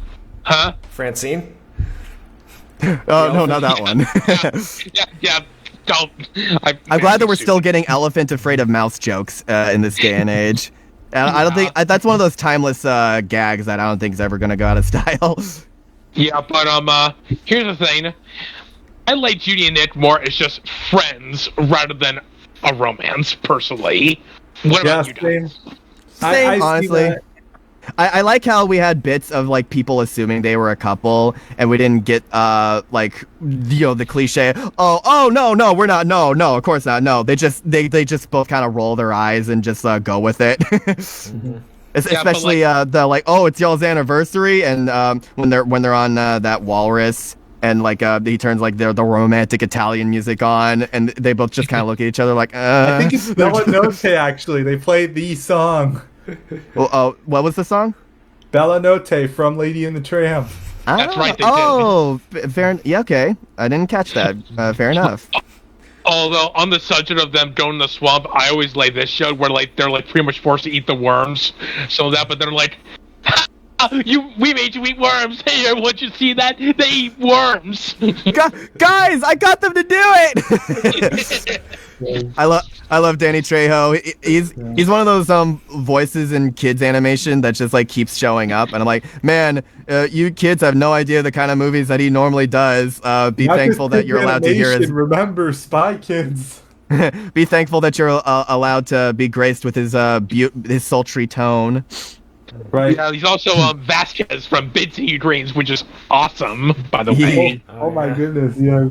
D: Huh?
C: Francine?
B: Oh, no, not that one.
D: Yeah, don't...
B: I'm glad that we're still getting elephant afraid of mouse jokes in this day and age. And I don't think that's one of those timeless gags that I don't think is ever going to go out of style.
D: Yeah, but here's the thing. I like Judy and Nick more as just friends rather than a romance, personally. What about you guys?
B: Same,
A: I see
B: honestly.
A: that.
B: I like how we had bits of like people assuming they were a couple, and we didn't get like the cliche. Oh no we're not, no of course not, no, they just both kind of roll their eyes and just go with it. Especially the like, oh, it's y'all's anniversary, and when they're on that walrus. And like he turns like the romantic Italian music on, and they both just kind of look at each other like.
A: I think it's Bella Notte. Actually, they played the song.
B: Well, what was the song?
A: Bella Notte from Lady and the Tramp.
D: That's right, they
B: did. Fair. Yeah, okay. I didn't catch that. Fair enough.
D: Although on the subject of them going to the swamp, I always like this show where like they're like pretty much forced to eat the worms. But they're like. We made you eat worms. Hey, everyone, you see that? They eat worms.
B: Guys, I got them to do it. I love Danny Trejo. He's one of those voices in kids animation that just like keeps showing up, and I'm like, man, you kids have no idea the kind of movies that he normally does. Be
A: Not
B: thankful
A: just
B: that you're allowed to hear his.
A: Remember, Spy Kids.
B: Be thankful that you're allowed to be graced with his sultry tone.
A: Right.
D: Yeah, he's also Vasquez from Big City Dreams, which is awesome, by the way.
A: Oh my goodness, yeah.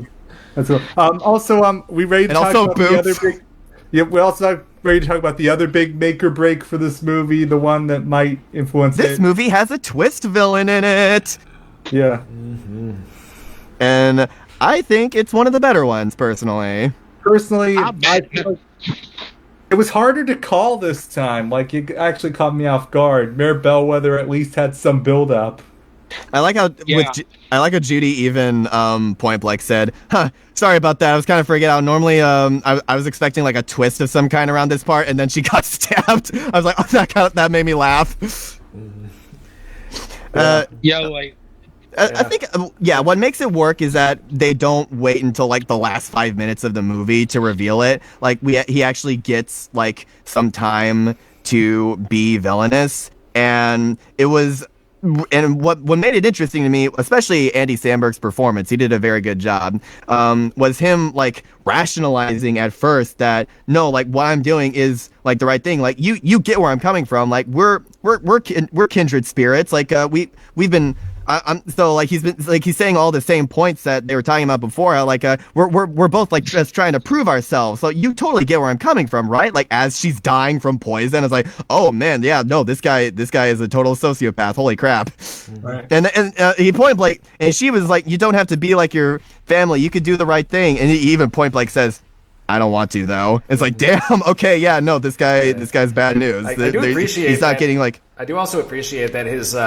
A: That's cool. Also, we ready to talk about the other big. Yeah, we also ready to talk about the other big make or break for this movie, the one that might influence
B: this movie has a twist villain in it.
A: Yeah.
B: And I think it's one of the better ones, personally.
A: Personally,
D: I'll bet.
A: it was harder to call this time. Like, it actually caught me off guard. Mayor Bellwether at least had some build up.
B: I like how
D: Yeah.
B: I like how Judy even point blank said, "Huh, sorry about that. I was kind of freaking out. Normally, I was expecting like a twist of some kind around this part, and then she got stabbed. I was like, oh, that made me laugh."
D: Yeah, like
B: I think, what makes it work is that they don't wait until like the last 5 minutes of the movie to reveal it. Like he actually gets like some time to be villainous, and it was. And what made it interesting to me, especially Andy Samberg's performance, he did a very good job, was him like rationalizing at first that no, like what I'm doing is like the right thing. Like you get where I'm coming from. Like we're kindred spirits. Like we've been. So like he's saying all the same points that they were talking about before. How like we're both like just trying to prove ourselves. So you totally get where I'm coming from, right? Like as she's dying from poison, it's like, oh man, yeah, no, this guy is a total sociopath. Holy crap!
A: Right.
B: And he point blank, and she was like, you don't have to be like your family. You could do the right thing. And he even point blank says, I don't want to though. It's like, damn, okay, yeah, no, this guy's bad news.
C: I do appreciate
B: he's not
C: that.
B: getting like.
C: I do also appreciate that his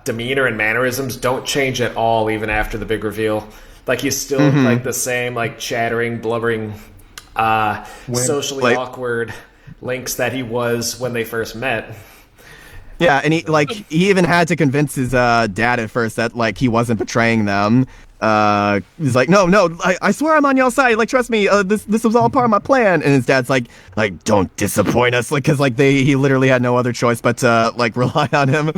C: demeanor and mannerisms don't change at all even after the big reveal. Like he's still like the same, like chattering, blubbering, socially
B: like-
C: awkward Lynx that he was when they first met.
B: Yeah, and he even had to convince his dad at first that like he wasn't betraying them. He's like, no, I swear I'm on your side. Like, trust me, this was all part of my plan. And his dad's like, don't disappoint us, like, because like he literally had no other choice but to like rely on him.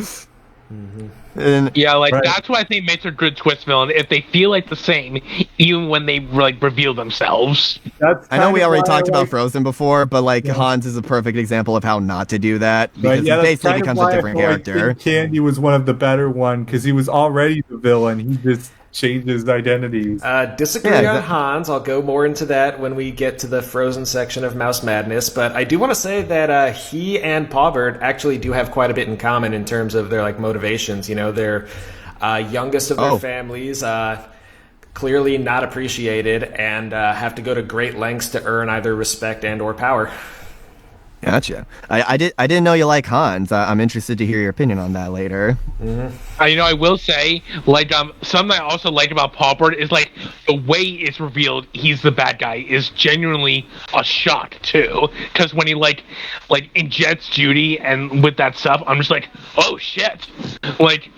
B: And
D: yeah, like
A: Right.
D: that's what I think makes a good twist villain. If they feel like the same, even when they like reveal themselves.
A: That's
B: I know
A: kind
B: we
A: of
B: already
A: why
B: talked
A: I
B: about
A: like-
B: Frozen before, but like Hans is a perfect example of how not to do that because
A: Yeah,
B: he
A: that's
B: basically
A: kind of
B: becomes
A: why
B: a
A: I
B: different
A: feel like
B: character.
A: Think Candy was one of the better one because he was already the villain. He just changed his identities.
C: Disagree
B: Yeah,
C: on Hans. I'll go more into that when we get to the Frozen section of Mouse Madness. But I do want to say that he and Pawbird actually do have quite a bit in common in terms of their like motivations. You know, they're youngest of their families, clearly not appreciated, and have to go to great lengths to earn either respect and or power.
B: Gotcha. I didn't know you like Hans. I'm interested to hear your opinion on that later.
D: I will say, like, something I also like about Pawbird is like the way it's revealed he's the bad guy is genuinely a shock too. Because when he like injects Judy and with that stuff, I'm just like, oh shit, like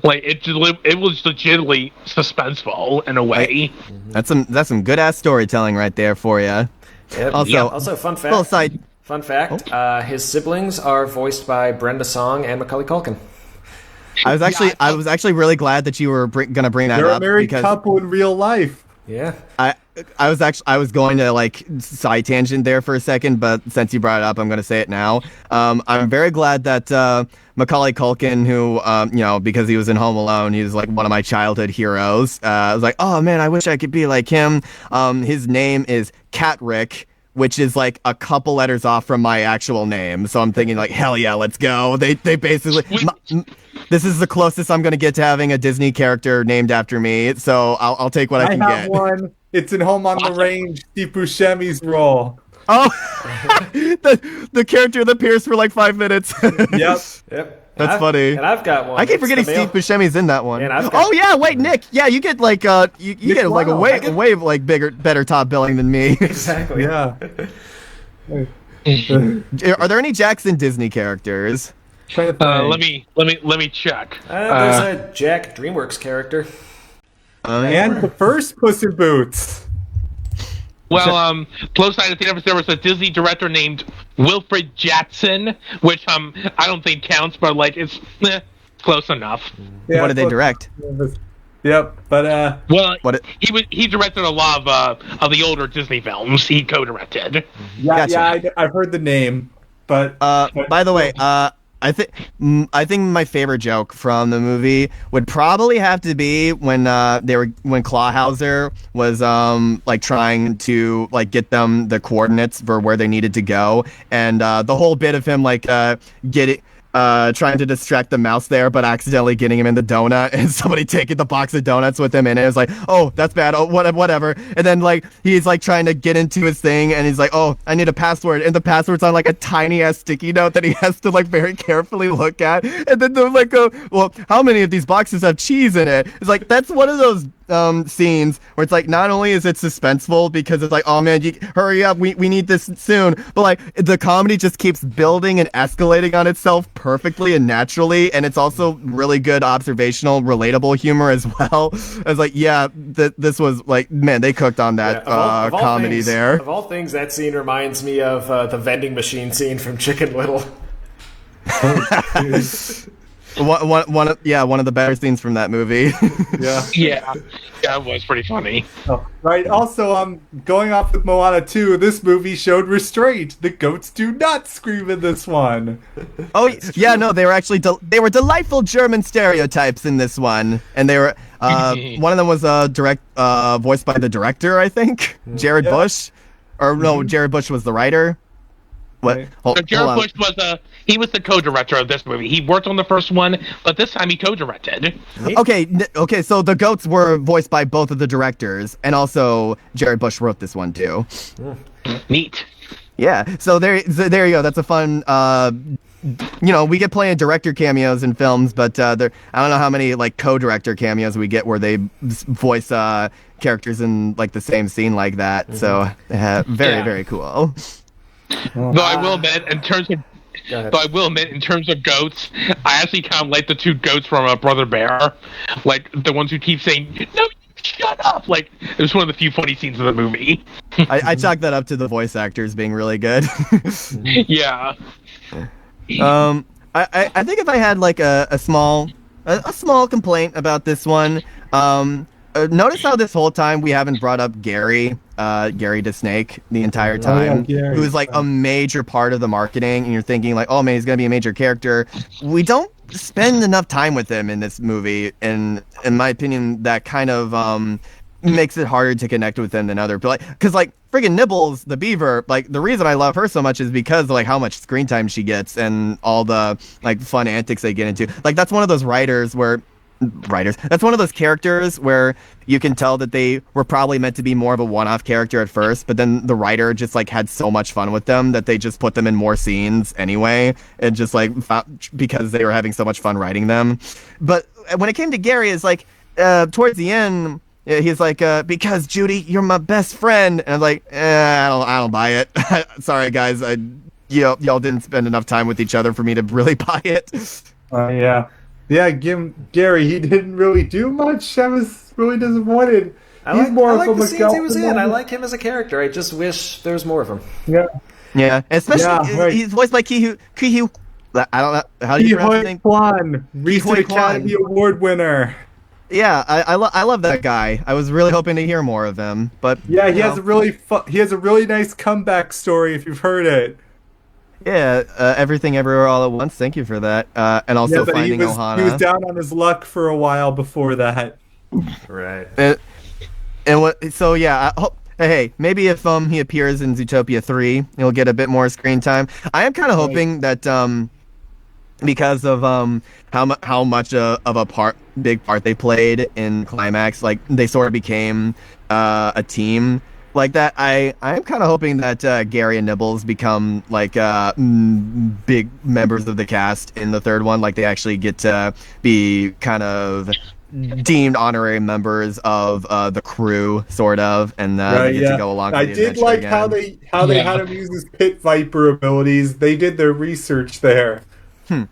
D: it was legitimately suspenseful in a way.
B: That's some good ass storytelling right there for you.
C: Yep.
B: Also,
C: Fun fact.
B: little side.
C: Fun fact: his siblings are voiced by Brenda Song and Macaulay Culkin.
B: I was actually really glad that you were gonna bring that
A: They're a
B: up
A: married
B: because
A: couple in real life.
C: Yeah.
B: I was going to like side tangent there for a second, but since you brought it up, I'm going to say it now. I'm very glad that Macaulay Culkin, who because he was in Home Alone, he was like one of my childhood heroes. I was like, oh man, I wish I could be like him. His name is Catrick, which is like a couple letters off from my actual name. So I'm thinking like, hell yeah, let's go. They basically, this is the closest I'm going to get to having a Disney character named after me. So I'll take what I can
A: have
B: get.
A: one. It's in Home on the Range, Steve Buscemi's role.
B: Oh, the character that appears for like 5 minutes.
C: Yep.
B: That's funny.
C: And I've got one.
B: I keep
C: It's
B: forgetting
C: the male-
B: Steve Buscemi's in that one.
C: And I've got-
B: Oh yeah, wait, Nick. Yeah, you get like you get like a
A: Wow.
B: way like better top billing than me.
C: Exactly.
A: Yeah.
B: Are there any Jackson Disney characters?
A: Trying to think.
D: Let me check.
C: There's a Jack DreamWorks character.
A: And the first Puss in Boots.
D: Well, close side, I think there was a Disney director named Wilfred Jackson, which I don't think counts, but like it's close enough.
A: Yeah,
B: What did they
A: Puss-
B: direct?
A: Yep, but
D: Well,
B: What
D: he directed a lot of the older Disney films. He co-directed.
A: yeah,
B: Gotcha.
A: I've heard the name, but
B: by the way, I think my favorite joke from the movie would probably have to be when Clawhauser was like trying to like get them the coordinates for where they needed to go, and the whole bit of him like trying to distract the mouse there, but accidentally getting him in the donut, and somebody taking the box of donuts with him, and it was like, oh, that's bad, oh, whatever. And then, like, he's, like, trying to get into his thing, and he's like, oh, I need a password, and the password's on, like, a tiny-ass sticky note that he has to, like, very carefully look at, and then they're like, well, how many of these boxes have cheese in it? It's like, that's one of those scenes where it's like, not only is it suspenseful because it's like, oh man, hurry up, we need this soon, but like the comedy just keeps building and escalating on itself perfectly and naturally, and it's also really good observational, relatable humor as well. I was like, yeah, this was like, man, they cooked on that of all comedy
C: things,
B: there.
C: Of all things, that scene reminds me of the vending machine scene from Chicken Little.
B: One of the better scenes from that movie.
D: Yeah, it was pretty funny.
A: Oh, right. Also, going off with Moana 2, this movie showed restraint. The goats do not scream in this one.
B: Oh, yeah, no, they were actually they were delightful German stereotypes in this one, and they were one of them was voiced by the director, I think, Jared Bush, or no, Jared Bush was the writer. What?
A: Right.
B: Hold
D: Jared
B: on.
D: Bush was he was the co-director of this movie. He worked on the first one, but this time he co-directed.
B: Okay, so the goats were voiced by both of the directors, and also Jared Bush wrote this one too.
D: Neat.
B: Yeah, so there you go. That's a fun. We get plenty of director cameos in films, but I don't know how many like co-director cameos we get where they voice characters in like the same scene like that. Mm-hmm. So very cool.
D: Though I will admit, in terms of goats, I actually kind of like the two goats from Brother Bear, like the ones who keep saying, "No, shut up!" Like it was one of the few funny scenes of the movie.
B: I chalk that up to the voice actors being really good.
D: Yeah.
B: I think if I had like a small complaint about this one, notice how this whole time we haven't brought up Gary DeSnake the entire time, who's like a major part of the marketing, and you're thinking like, oh man, he's gonna be a major character. We don't spend enough time with him in this movie, and in my opinion, that kind of makes it harder to connect with him than other. But like, because like friggin' Nibbles the beaver, like the reason I love her so much is because like how much screen time she gets and all the like fun antics they get into. Like that's one of those that's one of those characters where you can tell that they were probably meant to be more of a one-off character at first, but then the writer just like had so much fun with them that they just put them in more scenes anyway, and just like because they were having so much fun writing them. But when it came to Gary, it's like towards the end, he's like, because Judy, you're my best friend, and I'm like, I don't buy it. Sorry guys, y'all didn't spend enough time with each other for me to really buy it.
A: Yeah, Gary, he didn't really do much. I was really disappointed.
C: I like the scenes he was in. I like him as a character. I just wish there was more of him.
B: Yeah. Especially he's voiced by Kihu. I don't know how do you pronounce his name.
A: Kwan, recent Academy Award winner.
B: Yeah, I love that guy. I was really hoping to hear more of him, but
A: yeah, he has a really nice comeback story. If you've heard it.
B: Yeah, Everything Everywhere All at Once. Thank you for that. And also Finding Ohana.
A: He was down on his luck for a while before that.
C: Right.
B: So yeah, hey, maybe if he appears in Zootopia 3, he'll get a bit more screen time. I am kind of hoping that because of how much of a big part they played in Climax, like they sort of became a team. Like that, I am kind of hoping that Gary and Nibbles become like big members of the cast in the third one. Like they actually get to be kind of deemed honorary members of the crew, sort of, and they get to go along.
A: I did like again. how they had him use his pit viper abilities. They did their research there.
B: Do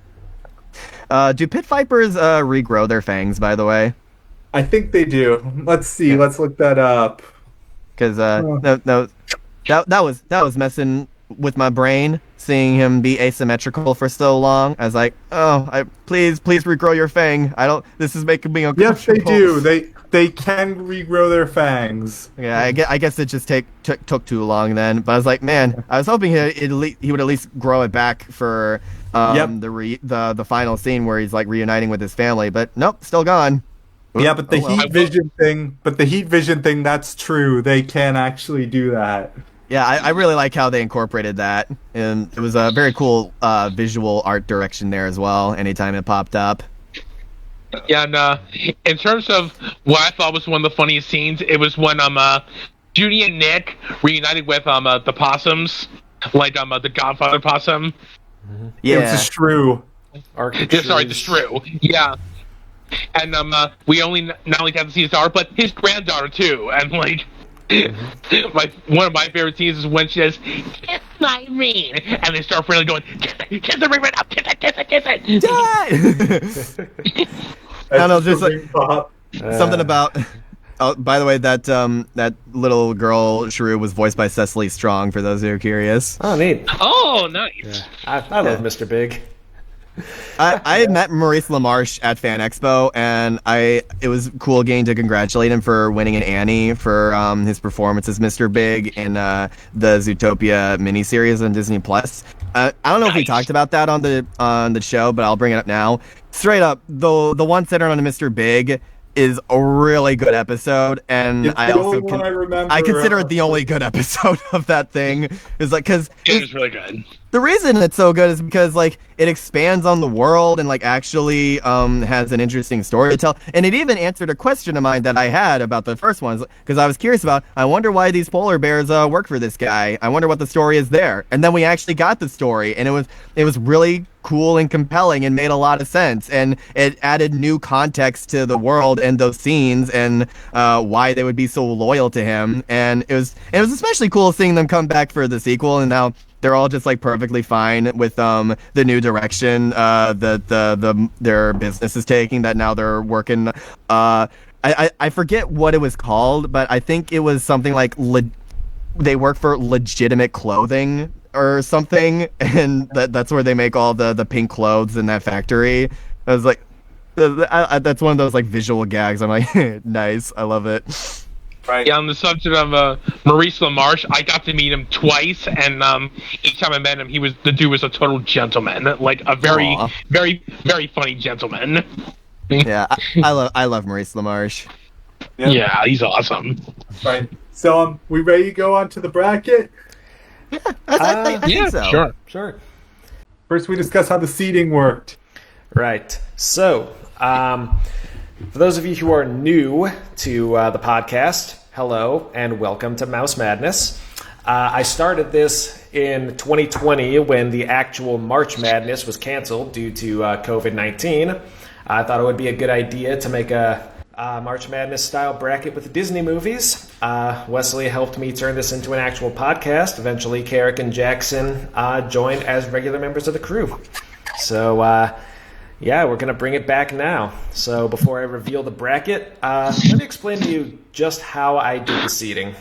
B: pit vipers regrow their fangs? By the way,
A: I think they do. Let's see. Let's look that up.
B: Because that was messing with my brain, seeing him be asymmetrical for so long. I was like, please regrow your fang. This is making me uncomfortable.
A: Yes, they do. They can regrow their fangs.
B: Yeah, I guess it just took too long then. But I was like, man, I was hoping he would at least grow it back for the final scene where he's like reuniting with his family. But nope, still gone.
A: Yeah, but the heat vision thing, that's true. They can actually do that.
B: Yeah, I really like how they incorporated that, and it was a very cool visual art direction there as well. Anytime it popped up.
D: Yeah, and in terms of what I thought was one of the funniest scenes, it was when Judy and Nick reunited with the possums, like the Godfather possum.
B: Yeah,
A: It was a shrew.
D: Yeah, sorry, the shrew. Yeah, and we not only got to see his daughter, but his granddaughter too, and like. One of my favorite scenes is when she says, "Kiss my ring," and they start really going, "Kiss the ring right now, kiss it."
B: I don't know, just like something about. Oh, by the way, that little girl shrew was voiced by Cecily Strong. For those who are curious.
C: Oh, neat.
D: Oh, nice.
C: Yeah. I love Mr. Big.
B: I had met Maurice LaMarche at Fan Expo, and it was cool getting to congratulate him for winning an Annie for his performance as Mr. Big in the Zootopia miniseries on Disney Plus. I don't know if we talked about that on the show, but I'll bring it up now. Straight up, the one centered on Mr. Big is a really good episode, and
A: It's
B: I
A: the
B: also
A: only one I remember,
B: I consider it the only good episode of that thing. Is like because
D: It was really good.
B: the reason it's so good is because like it expands on the world and like actually has an interesting story to tell, and it even answered a question of mine that I had about the first ones because I was curious about. I wonder why these polar bears work for this guy. I wonder what the story is there, and then we actually got the story, and it was really cool and compelling and made a lot of sense, and it added new context to the world and those scenes and why they would be so loyal to him, and it was especially cool seeing them come back for the sequel, and now they're all just like perfectly fine with the new direction that their business is taking, that now they're working I forget what it was called, but I think it was something like they work for legitimate clothing or something, and that's where they make all the pink clothes in that factory. I was like, that's one of those like visual gags. I'm like, nice, I love it.
A: Right.
D: Yeah, on the subject of Maurice LaMarche, I got to meet him twice, and each time I met him, the dude was a total gentleman, like a very, very, very funny gentleman.
B: Yeah, I love Maurice LaMarche.
D: Yeah, he's awesome.
A: Right. So, we ready to go on to the bracket?
B: I think so.
C: Sure.
A: First, we discuss how the seating worked.
C: Right. So, for those of you who are new to the podcast, hello and welcome to Mouse Madness. I started this in 2020 when the actual March Madness was canceled due to COVID-19. I thought it would be a good idea to make a March Madness style bracket with the Disney movies. Wesley helped me turn this into an actual podcast. Eventually, Carrick and Jackson joined as regular members of the crew. So, yeah, we're going to bring it back now. So before I reveal the bracket, let me explain to you just how I did the seating.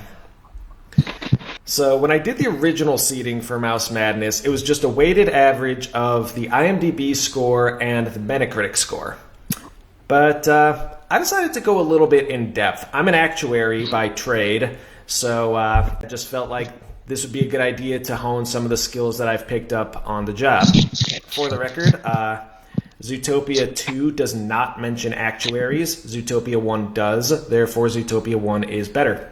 C: So when I did the original seating for Mouse Madness, it was just a weighted average of the IMDb score and the Metacritic score. But I decided to go a little bit in depth. I'm an actuary by trade, so I just felt like this would be a good idea to hone some of the skills that I've picked up on the job. For the record, Zootopia 2 does not mention actuaries. Zootopia 1 does. Therefore, Zootopia 1 is better.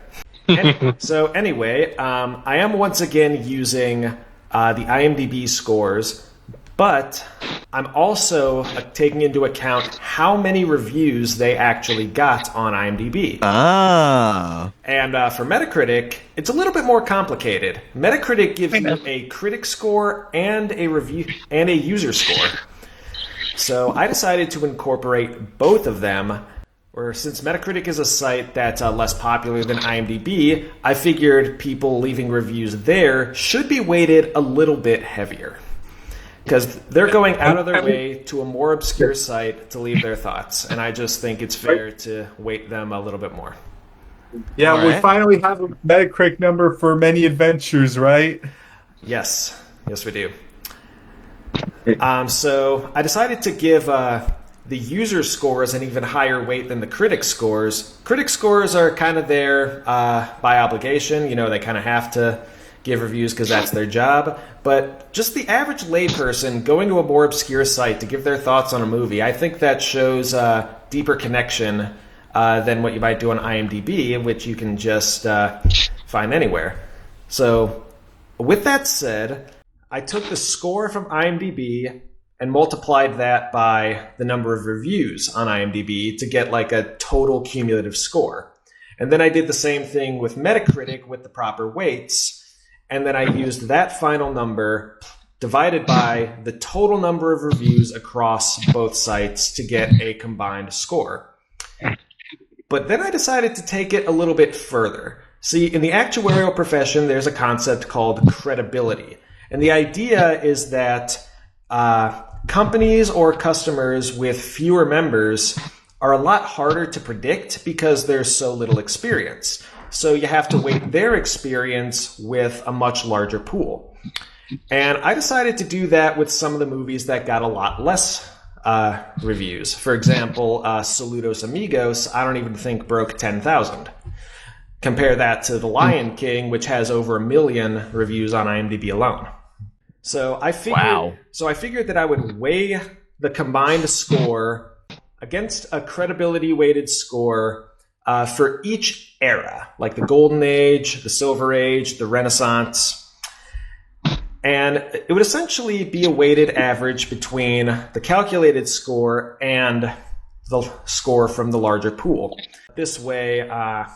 C: So anyway, I am once again using the IMDb scores, but I'm also taking into account how many reviews they actually got on IMDb.
B: Ah.
C: And for Metacritic, it's a little bit more complicated. Metacritic gives you a critic score and a review and a user score. So I decided to incorporate both of them, or since Metacritic is a site that's less popular than IMDb, I figured people leaving reviews there should be weighted a little bit heavier. Because they're going out of their way to a more obscure site to leave their thoughts, and I just think it's fair to weight them a little bit more.
A: Yeah,
B: All
A: we
B: right.
A: finally have a Metacritic number for Many Adventures, right?
C: Yes, we do. So I decided to give the user scores an even higher weight than the critic scores. Critic scores are kind of there by obligation. You know, they kind of have to give reviews because that's their job. But just the average layperson going to a more obscure site to give their thoughts on a movie, I think that shows deeper connection than what you might do on IMDb, which you can just find anywhere. So, with that said, I took the score from IMDb and multiplied that by the number of reviews on IMDb to get like a total cumulative score. And then I did the same thing with Metacritic with the proper weights, and then I used that final number divided by the total number of reviews across both sites to get a combined score. But then I decided to take it a little bit further. See, in the actuarial profession, there's a concept called credibility. And the idea is that companies or customers with fewer members are a lot harder to predict because there's so little experience. So you have to weight their experience with a much larger pool. And I decided to do that with some of the movies that got a lot less reviews. For example, Saludos Amigos, I don't even think broke 10,000. Compare that to The Lion King, which has over 1 million reviews on IMDb alone. So I figured that I would weigh the combined score against a credibility-weighted score for each era, like the Golden Age, the Silver Age, the Renaissance. And it would essentially be a weighted average between the calculated score and the score from the larger pool. This way, a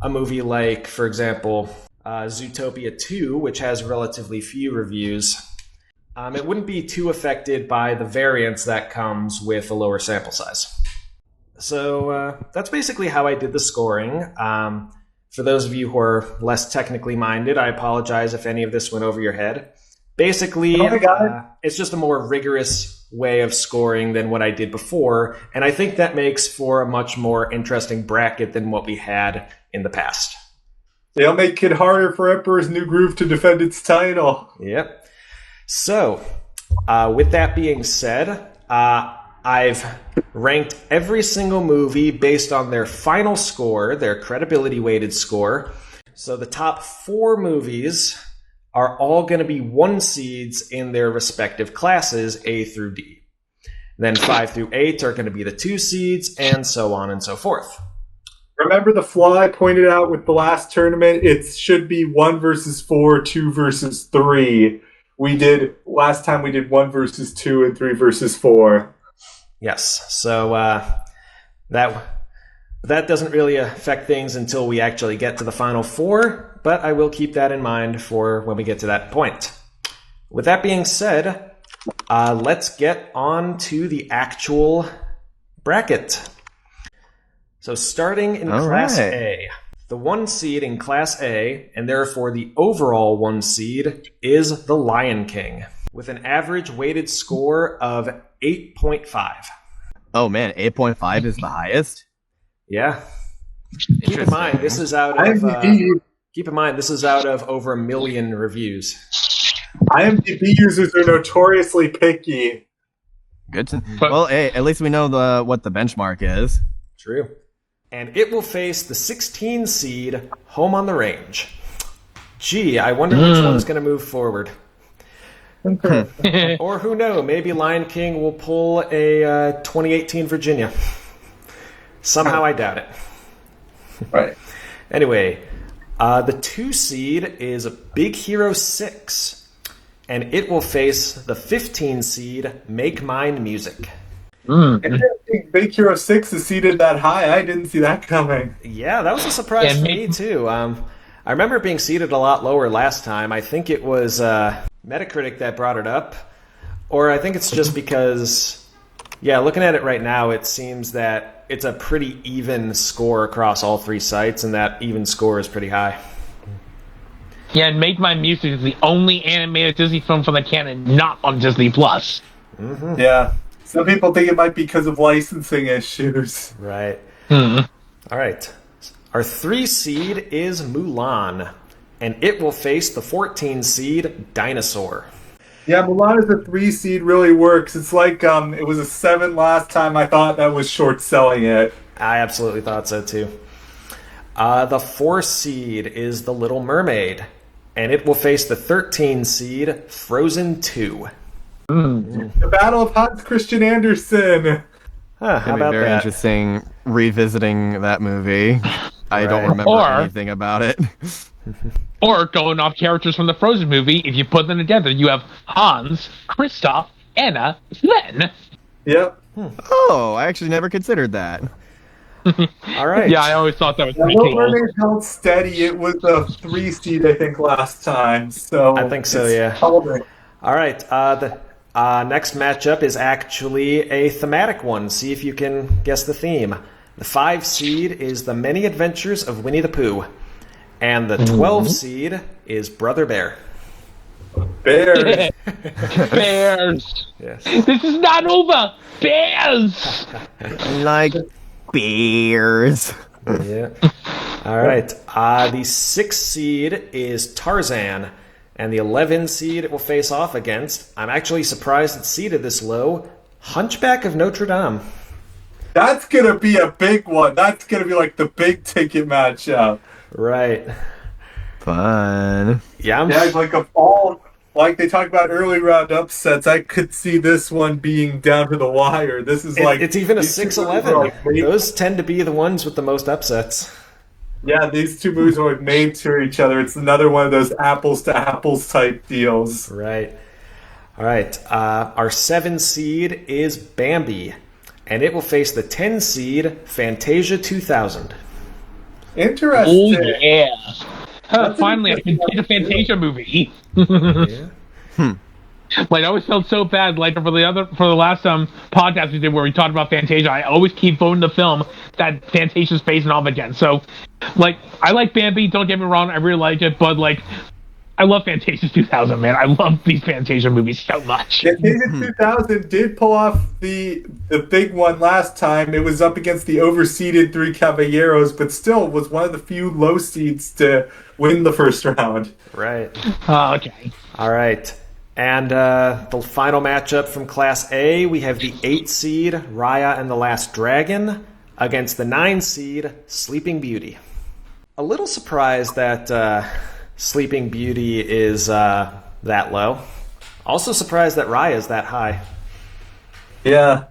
C: movie like, for example, Zootopia 2, which has relatively few reviews, it wouldn't be too affected by the variance that comes with a lower sample size. So that's basically how I did the scoring. For those of you who are less technically minded, I apologize if any of this went over your head. Basically, it's just a more rigorous way of scoring than what I did before, and I think that makes for a much more interesting bracket than what we had in the past.
A: They'll make it harder for Emperor's New Groove to defend its title.
C: Yep. So, with that being said, I've ranked every single movie based on their final score, their credibility-weighted score. So the top 4 movies are all going to be 1 seeds in their respective classes, A through D. Then 5 through 8 are going to be the 2 seeds, and so on and so forth.
A: Remember the flaw I pointed out with the last tournament? It should be 1 versus 4, 2 versus 3. Last time we did 1 versus 2 and 3 versus 4.
C: Yes, so that doesn't really affect things until we actually get to the final 4, but I will keep that in mind for when we get to that point. With that being said, let's get on to the actual bracket. So starting in Class A, the 1 seed in Class A, and therefore the overall 1 seed, is The Lion King, with an average weighted score of 8.5.
B: Oh man, 8.5 is the highest?
C: Yeah. Keep in mind, this is out of over 1 million reviews.
A: IMDb users are notoriously picky.
B: Good. Well, hey, at least we know what the benchmark is.
C: True. And it will face the 16 seed Home on the Range. Gee, I wonder which one's going to move forward. Or who knows, maybe Lion King will pull a 2018 Virginia. Somehow I doubt it.
A: Right.
C: Anyway, the 2 seed is Big Hero 6, and it will face the 15 seed Make Mine Music.
A: I didn't think Big Hero 6 is seated that high. I didn't see that coming.
C: Yeah, that was a surprise for me too. I remember it being seated a lot lower last time. I think it was Metacritic that brought it up, or I think it's just because, looking at it right now, it seems that it's a pretty even score across all 3 sites, and that even score is pretty high.
D: Yeah, and Make My Music is the only animated Disney film from the canon not on Disney Plus.
C: Mm-hmm.
A: Yeah. Some people think it might be because of licensing issues.
C: Right. All right. Our 3 seed is Mulan, and it will face the 14 seed Dinosaur.
A: Yeah, Mulan as a 3 seed really works. It's like it was a 7 last time. I thought that was short selling it.
C: I absolutely thought so too. The 4 seed is The Little Mermaid, and it will face the 13 seed Frozen 2.
A: The Battle of Hans Christian Andersen.
C: How about
B: very
C: that?
B: interesting revisiting that movie. I don't remember anything about it.
D: Or going off characters from the Frozen movie, if you put them together, you have Hans, Kristoff, Anna, Sven.
A: Yep.
B: Oh, I actually never considered that.
C: All right.
D: Yeah, I always thought that was
A: Yeah,
D: pretty
A: Little
D: cool.
A: Mermaid held steady. It was a 3 seed, I think, last time. So
C: I think so,
A: it's
C: yeah.
A: holding.
C: All right. The next matchup is actually a thematic one. See if you can guess the theme. The 5 seed is The Many Adventures of Winnie the Pooh. And the 12 seed is Brother Bear.
A: Bears.
D: Bears!
C: Yes.
D: This is not over! Bears!
B: Like bears.
C: Yeah. All right. The 6 seed is Tarzan. And the 11 seed it will face off against, I'm actually surprised it's seeded this low, Hunchback of Notre Dame.
A: That's going to be a big one. That's going to be like the big ticket matchup.
C: Right.
B: Fun.
C: Yeah, I'm
A: Yeah, like of all, like they talked about early round upsets, I could see this one being down to the wire. This is like
C: it's even a
A: these two
C: 6-11.
A: movies are like made-
C: Those tend to be the ones with the most upsets.
A: Yeah, these two movies are like made to each other. It's another one of those apples to apples type deals.
C: Right. All right. Our 7 seed is Bambi, and it will face the 10 seed Fantasia 2000.
A: Interesting.
D: Oh, yeah. Finally, I can see the Fantasia movie.
C: Yeah.
D: Like, I always felt so bad, like, for the last podcast we did where we talked about Fantasia, I always keep voting the film that Fantasia's based off again. So, like, I like Bambi, don't get me wrong, I really like it, but, like, I love Fantasia 2000, man. I love these Fantasia movies so much.
A: Fantasia 2000 did pull off the big one last time. It was up against the overseeded Three Caballeros, but still was one of the few low seeds to win the first round.
C: Right.
D: Okay.
C: All right. And the final matchup from Class A, we have the 8 seed Raya and the Last Dragon against the 9 seed Sleeping Beauty. A little surprised that Sleeping Beauty is that low. Also surprised that Raya is that high.
A: Yeah.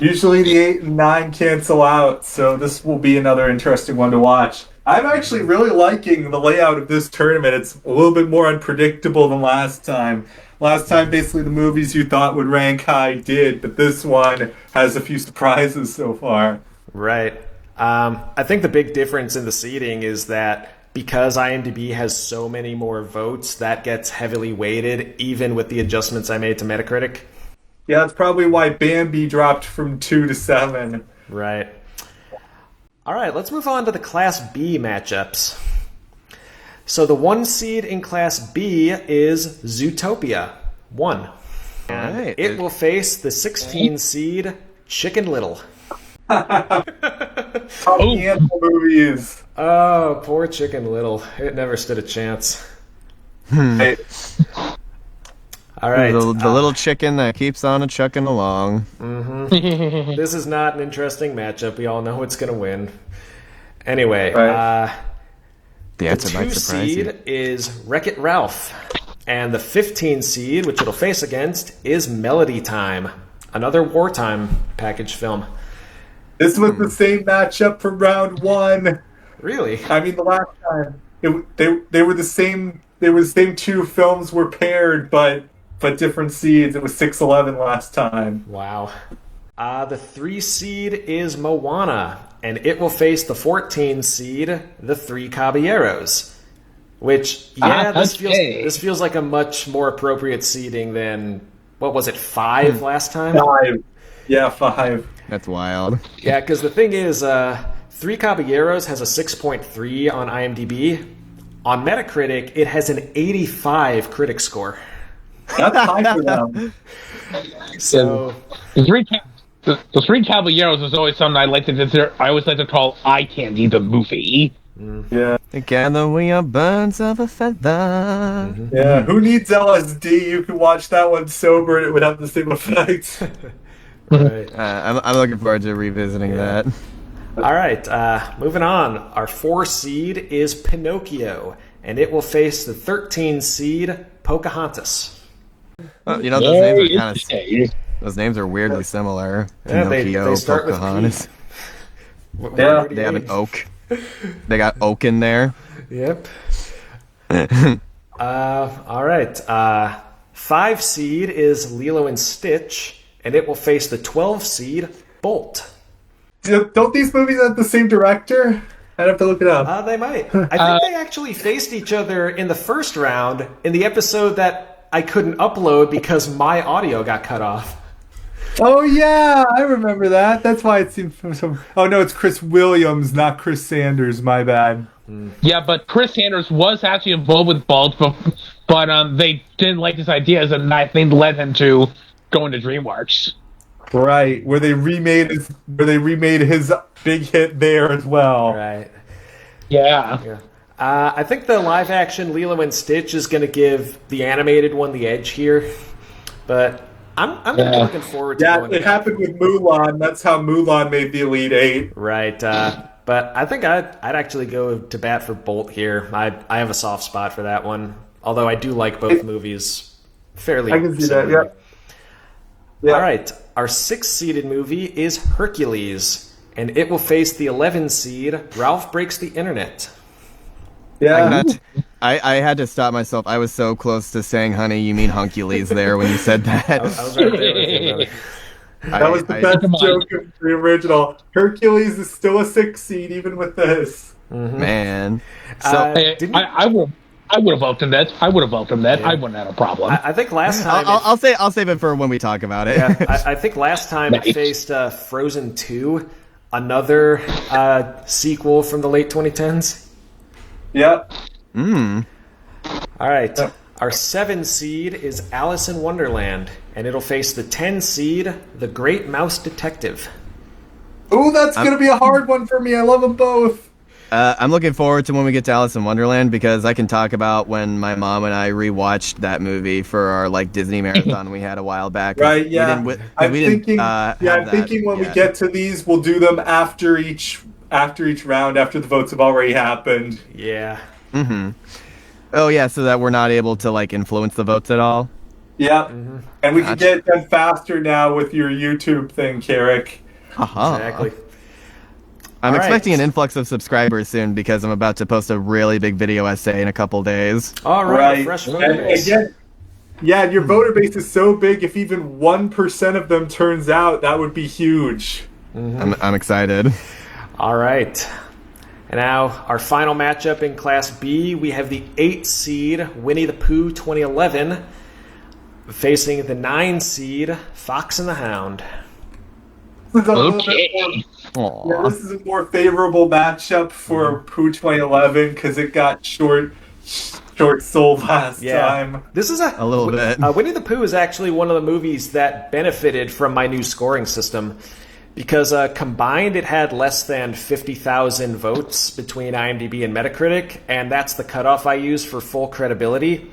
A: Usually the 8 and 9 cancel out, so this will be another interesting one to watch. I'm actually really liking the layout of this tournament. It's a little bit more unpredictable than last time. Last time, basically, the movies you thought would rank high did, but this one has a few surprises so far.
C: Right. I think the big difference in the seeding is that because IMDb has so many more votes, that gets heavily weighted, even with the adjustments I made to Metacritic.
A: Yeah, that's probably why Bambi dropped from 2 to 7.
C: Right. All right, let's move on to the Class B matchups. So the 1 seed in Class B is Zootopia 1. And
B: Right.
C: it will face the 16 seed Chicken Little.
A: Top animal movies.
C: Oh, poor Chicken Little. It never stood a chance.
A: Hey,
C: All right.
B: The little chicken that keeps on a chucking along.
C: This is not an interesting matchup. We all know what's going to win. Anyway,
A: Right.
B: The
C: the
B: answer
C: 2
B: might surprise
C: seed
B: you.
C: is Wreck-It Ralph. And the 15 seed, which it'll face against, is Melody Time, another wartime package film.
A: this was the same matchup from round 1.
C: Really?
A: I mean, the last time they were the same. They were the same 2 films were paired, but different seeds. It was 6-11 last time.
C: Wow. The 3 seed is Moana, and it will face the 14 seed, the Three Caballeros. Which, yeah, this feels like a much more appropriate seeding than, what was it, 5 last time?
A: 5. Yeah, 5.
B: That's wild.
C: Yeah, because the thing is, Three Caballeros has a 6.3 on IMDb. On Metacritic, it has an 85 critic score.
A: That's high for them.
C: So,
D: The Three Caballeros is always something I like to consider. I always like to call eye candy the movie.
A: Yeah.
B: Together we are birds of a feather.
A: Yeah. Who needs LSD? You could watch that one sober and it would have the same effect.
C: right.
B: I'm looking forward to revisiting that.
C: All right, moving on. Our 4 seed is Pinocchio, and it will face the 13 seed Pocahontas.
B: Oh, you know, those names are weirdly similar.
C: Yeah,
B: Pinocchio,
C: they start with P.
B: Pocahontas.
C: Where
A: Yeah,
C: do you
B: They have an
C: aim?
B: oak. They got oak in there.
C: Yep. All right. 5 seed is Lilo and Stitch, and it will face the 12 seed Bolt.
A: Don't these movies have the same director? I'd have to look it up.
C: They might. I think they actually faced each other in the first round in the episode that I couldn't upload because my audio got cut off.
A: Oh yeah, I remember that. That's why it seemed so. Oh no, it's Chris Williams, not Chris Sanders. My bad.
D: Yeah, but Chris Sanders was actually involved with Bolt, but they didn't like his ideas, and I think led him to go into DreamWorks.
A: Right, where they remade his big hit there as well.
C: Right.
D: Yeah.
C: I think the live-action Lilo and Stitch is going to give the animated one the edge here, but I'm going to be looking forward to going
A: it happened with Mulan. That's how Mulan made the Elite Eight.
C: Right. But I think I'd actually go to bat for Bolt here. I have a soft spot for that one, although I do like both movies fairly.
A: I can see
C: similarly.
A: that. Yeah.
C: All right. Our 6th-seeded movie is Hercules, and it will face the 11 seed Ralph Breaks the Internet.
A: Yeah.
B: I had to stop myself. I was so close to saying, honey, you mean Huncules there when you said that.
C: I was right there with you, brother.
A: That was the best joke of the original. Hercules is still a 6 seed even with this.
B: Man. So
D: I would have voted that. I would have voted that. I wouldn't have a problem.
C: I think last time...
B: I'll save it for when we talk about it.
C: Yeah, I think last time it faced Frozen 2, another sequel from the late 2010s.
A: Yep.
C: All right. Our 7 seed is Alice in Wonderland, and it'll face the 10 seed, The Great Mouse Detective.
A: Ooh, that's going to be a hard one for me. I love them both.
B: I'm looking forward to when we get to Alice in Wonderland because I can talk about when my mom and I rewatched that movie for our Disney marathon we had a while back.
A: Right? Yeah. I'm thinking when we get to these, we'll do them after each round, after the votes have already happened.
C: Yeah.
B: Mm-hmm. Oh yeah, so that we're not able to influence the votes at all.
A: Yeah. And we can get them faster now with your YouTube thing, Carrick.
C: Exactly.
B: I'm expecting an influx of subscribers soon because I'm about to post a really big video essay in a couple days.
C: All right. Fresh voter base.
A: And your voter base is so big, if even 1% of them turns out, that would be huge.
B: I'm excited.
C: All right. And now, our final matchup in Class B, we have the 8 seed Winnie the Pooh 2011 facing the 9 seed Fox and the Hound.
D: Okay.
A: Yeah, this is a more favorable matchup for Pooh 2011 because it got short sold last time.
C: This is
B: a little bit.
C: Winnie the Pooh is actually one of the movies that benefited from my new scoring system because combined it had less than 50,000 votes between IMDb and Metacritic, and that's the cutoff I use for full credibility.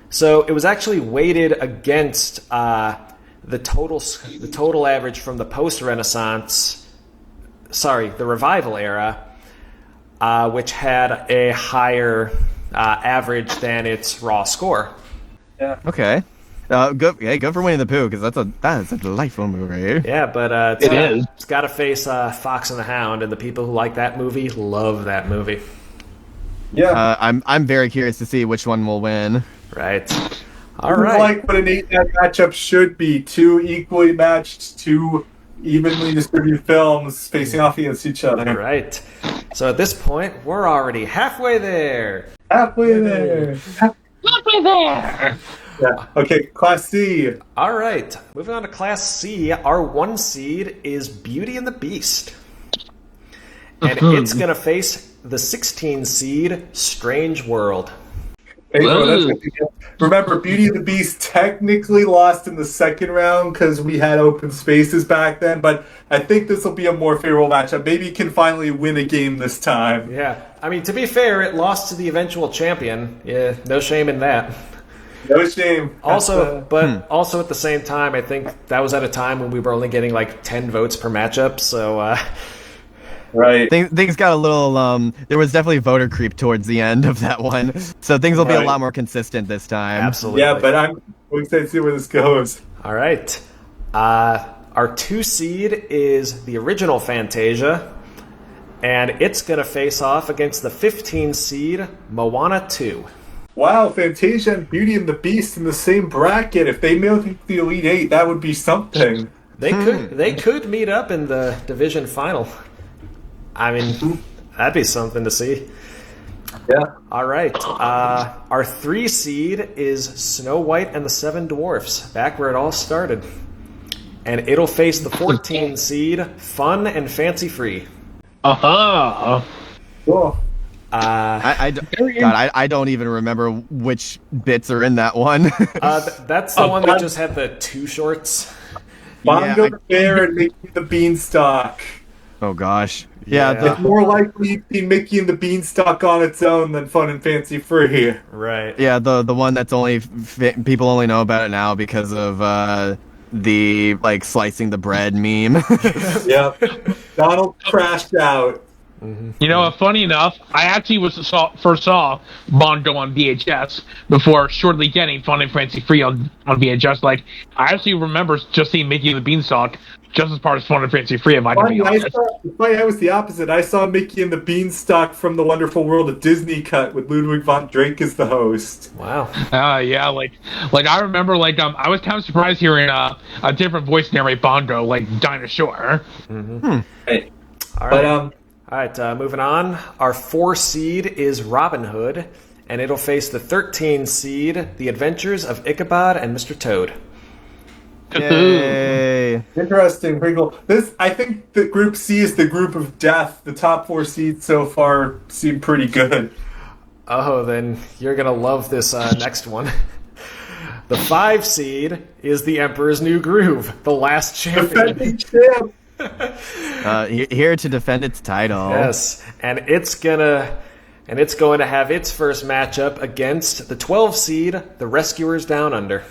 C: So it was actually weighted against the total average from the the revival era, which had a higher average than its raw score.
A: Yeah.
B: Okay. Good for Winnie the Pooh because that's a delightful movie.
C: Yeah, but it's got to face Fox and the Hound, and the people who like that movie love that movie.
A: Yeah.
B: I'm very curious to see which one will win.
C: Right. All right.
A: Like what an 8-man matchup should be: 2 equally matched, 2 evenly distributed films facing off against each other.
C: Right. So at this point, we're already halfway there.
A: Halfway there. Yeah. Okay, Class C.
C: All right. Moving on to Class C, our 1 seed is Beauty and the Beast. And it's going to face the 16 seed Strange World.
A: Hey, remember, Beauty and the Beast technically lost in the second round because we had open spaces back then, but I think this will be a more favorable matchup. Maybe it can finally win a game this time.
C: Yeah. I mean, to be fair, it lost to the eventual champion. Yeah, no shame in that.
A: No shame.
C: Also at the same time, I think that was at a time when we were only getting 10 votes per matchup, so...
A: Right.
B: Things got a little, there was definitely voter creep towards the end of that one. So things will be a lot more consistent this time.
C: Absolutely.
A: Yeah, but I'm excited to see where this goes.
C: All right. Our 2 seed is the original Fantasia, and it's going to face off against the 15 seed Moana 2.
A: Wow, Fantasia and Beauty and the Beast in the same bracket. If they made the Elite Eight, that would be something.
C: They could meet up in the division final. I mean, that'd be something to see.
A: Yeah.
C: All right. Our 3 seed is Snow White and the Seven Dwarfs, back where it all started. And it'll face the 14 seed, Fun and Fancy Free.
D: Uh-huh.
A: Cool.
B: I don't even remember which bits are in that one.
C: That's the one that just had the 2 shorts.
A: Bongo the Bear and Mickey the Beanstalk.
B: Oh gosh.
C: Yeah.
A: It's more likely you've seen Mickey and the Beanstalk on its own than Fun and Fancy Free.
C: Right.
B: Yeah, the one that's only people only know about it now because of the like slicing the bread meme.
A: Yep. Donald crashed out.
D: You know, funny enough, I actually first saw Bongo on VHS before shortly getting Fun and Fancy Free on VHS. Like, I actually remember just seeing Mickey and the Beanstalk just as part of Fun and Fancy Free, if I can be honest.
A: I was the opposite. I saw Mickey and the Beanstalk from the Wonderful World of Disney cut with Ludwig von Drake as the host.
C: Wow.
D: Yeah, like I remember, I was kind of surprised hearing a different voice narrate Bongo, like Dinah Shore.
A: Hey.
C: All right. All right, moving on. Our 4 seed is Robin Hood, and it'll face the 13 seed, The Adventures of Ichabod and Mr. Toad.
B: Yay!
A: Interesting, Pringle. I think that Group C is the group of death. The top 4 seeds so far seem pretty good.
C: Oh, then you're going to love this next one. The 5 seed is The Emperor's New Groove, The Last Champion.
A: Defending champ.
B: Here to defend its title.
C: Yes, and it's going to have its first matchup against the 12 seed, The Rescuers Down Under.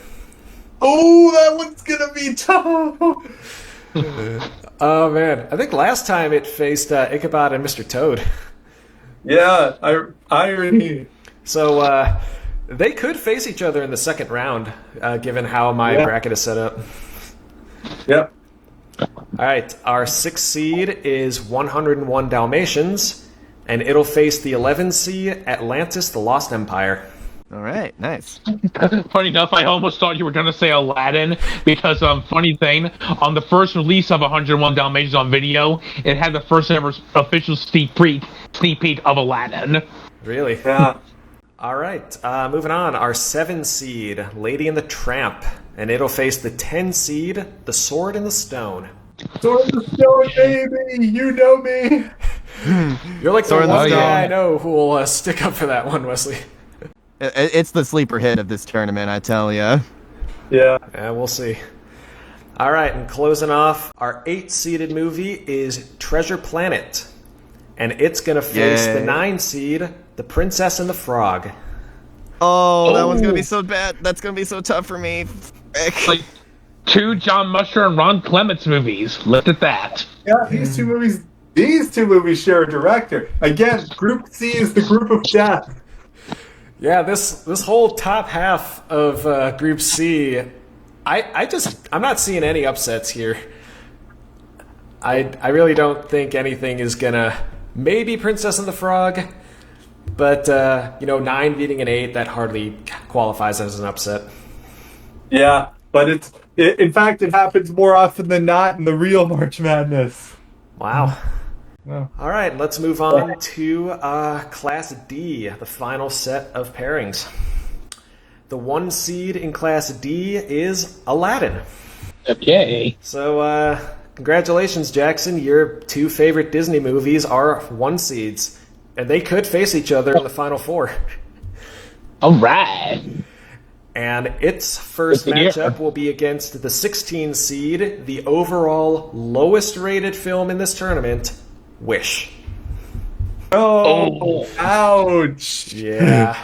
A: Oh, that one's gonna be tough.
C: Oh man, I think last time it faced Ichabod and Mr. Toad.
A: Yeah, irony.
C: So they could face each other in the second round, given how my bracket is set up.
A: Yep.
C: All right, our 6th seed is 101 Dalmatians, and it'll face the 11 seed Atlantis: The Lost Empire.
B: All right, nice.
D: Funny enough, I almost thought you were going to say Aladdin because, funny thing, on the first release of 101 Dalmatians on video, it had the first ever official sneak peek of Aladdin.
C: Really?
A: Yeah.
C: All right, moving on. Our 7 seed, Lady and the Tramp, and it'll face the 10 seed, The Sword and the Stone.
A: Sword in the Stone, baby! You know me!
C: You're like
B: Sword
C: the
B: in the
C: one
B: Stone.
C: guy I know who will stick up for that one, Wesley.
B: It's the sleeper hit of this tournament, I tell ya.
A: Yeah.
C: Yeah, we'll see. All right, and closing off, our 8-seeded movie is Treasure Planet, and it's going to face the 9 seed, The Princess and the Frog.
B: Oh, that one's gonna be so bad. That's gonna be so tough for me.
D: Like 2 John Musher and Ron Clements movies. Look at that.
A: Yeah, these two movies share a director. Again, Group C is the group of death.
C: Yeah, this whole top half of Group C, I'm not seeing any upsets here. I really don't think anything is gonna. Maybe Princess and the Frog, but 9 beating an 8, that hardly qualifies as an upset.
A: Yeah, but in fact it happens more often than not in the real March Madness.
C: Wow.
A: Yeah.
C: All right, let's move on to Class D, the final set of pairings. The 1 seed in Class D is Aladdin.
D: Okay.
C: So, congratulations, Jackson. Your 2 favorite Disney movies are 1 seeds, and they could face each other in the Final 4.
D: All right.
C: And its first matchup will be against the 16 seed, the overall lowest rated film in this tournament, Wish.
A: Oh, ouch.
C: Yeah.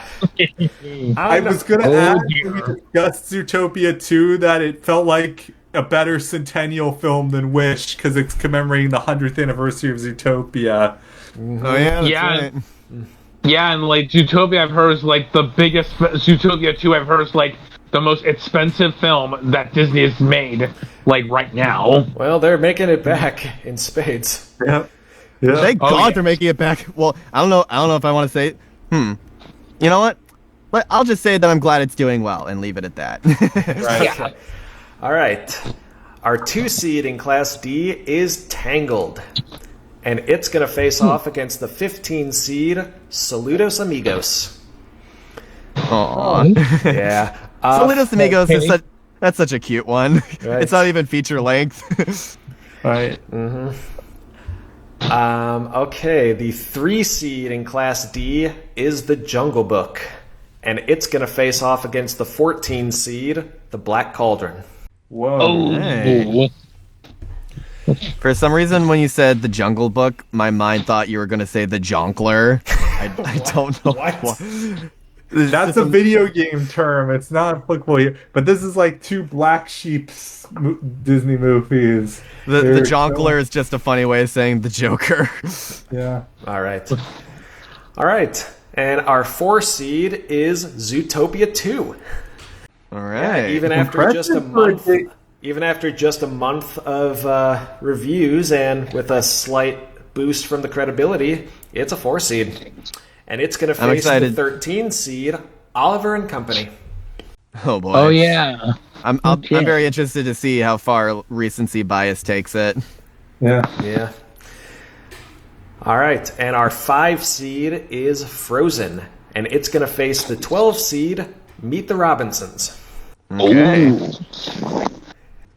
A: I was going to add when we discussed Zootopia 2 that it felt like a better Centennial film than Wish because it's commemorating the 100th anniversary of Zootopia.
B: Oh yeah, that's right.
D: Yeah, and like Zootopia, I've heard is like the biggest. Zootopia 2, I've heard is like the most expensive film that Disney has made, like right now.
C: Well, they're making it back in spades.
A: Yeah. Yeah.
B: Thank God they're making it back. Well, I don't know if I want to say. You know what? I'll just say that I'm glad it's doing well and leave it at that.
A: Right.
D: Yeah.
C: All right. Our 2 seed in Class D is Tangled. And it's going to face off against the 15 seed Saludos Amigos.
B: Aww.
C: Yeah.
B: Saludos Amigos
D: okay.
B: is that's such a cute one.
C: Right.
B: It's not even feature length.
A: Right.
C: Okay, the 3 seed in Class D is the Jungle Book. And it's going to face off against the 14 seed, the Black Cauldron.
A: Whoa.
D: Oh.
B: Hey. For some reason, when you said the Jungle Book, my mind thought you were going to say the Jonkler. I don't know why.
A: That's a video game term. It's not applicable here. But this is like 2 black sheep's Disney movies.
B: The
A: They're
B: Jonkler is just a funny way of saying the Joker.
A: Yeah.
C: All right. All right. And our 4 seed is Zootopia 2.
B: All right.
C: Even after just a
A: Impressive for a
C: month,
A: big-
C: even after just a month of reviews and with a slight boost from the credibility, it's a 4 seed. And it's going to
B: I'm
C: face the
B: excited.
C: 13 seed, Oliver and Company.
B: Oh boy.
D: Oh yeah.
B: I'm
D: Okay.
B: very interested to see how far recency bias takes it.
A: Yeah.
C: Yeah. All right. And our 5 seed is Frozen. And it's going to face the 12 seed, Meet the Robinsons.
B: Okay.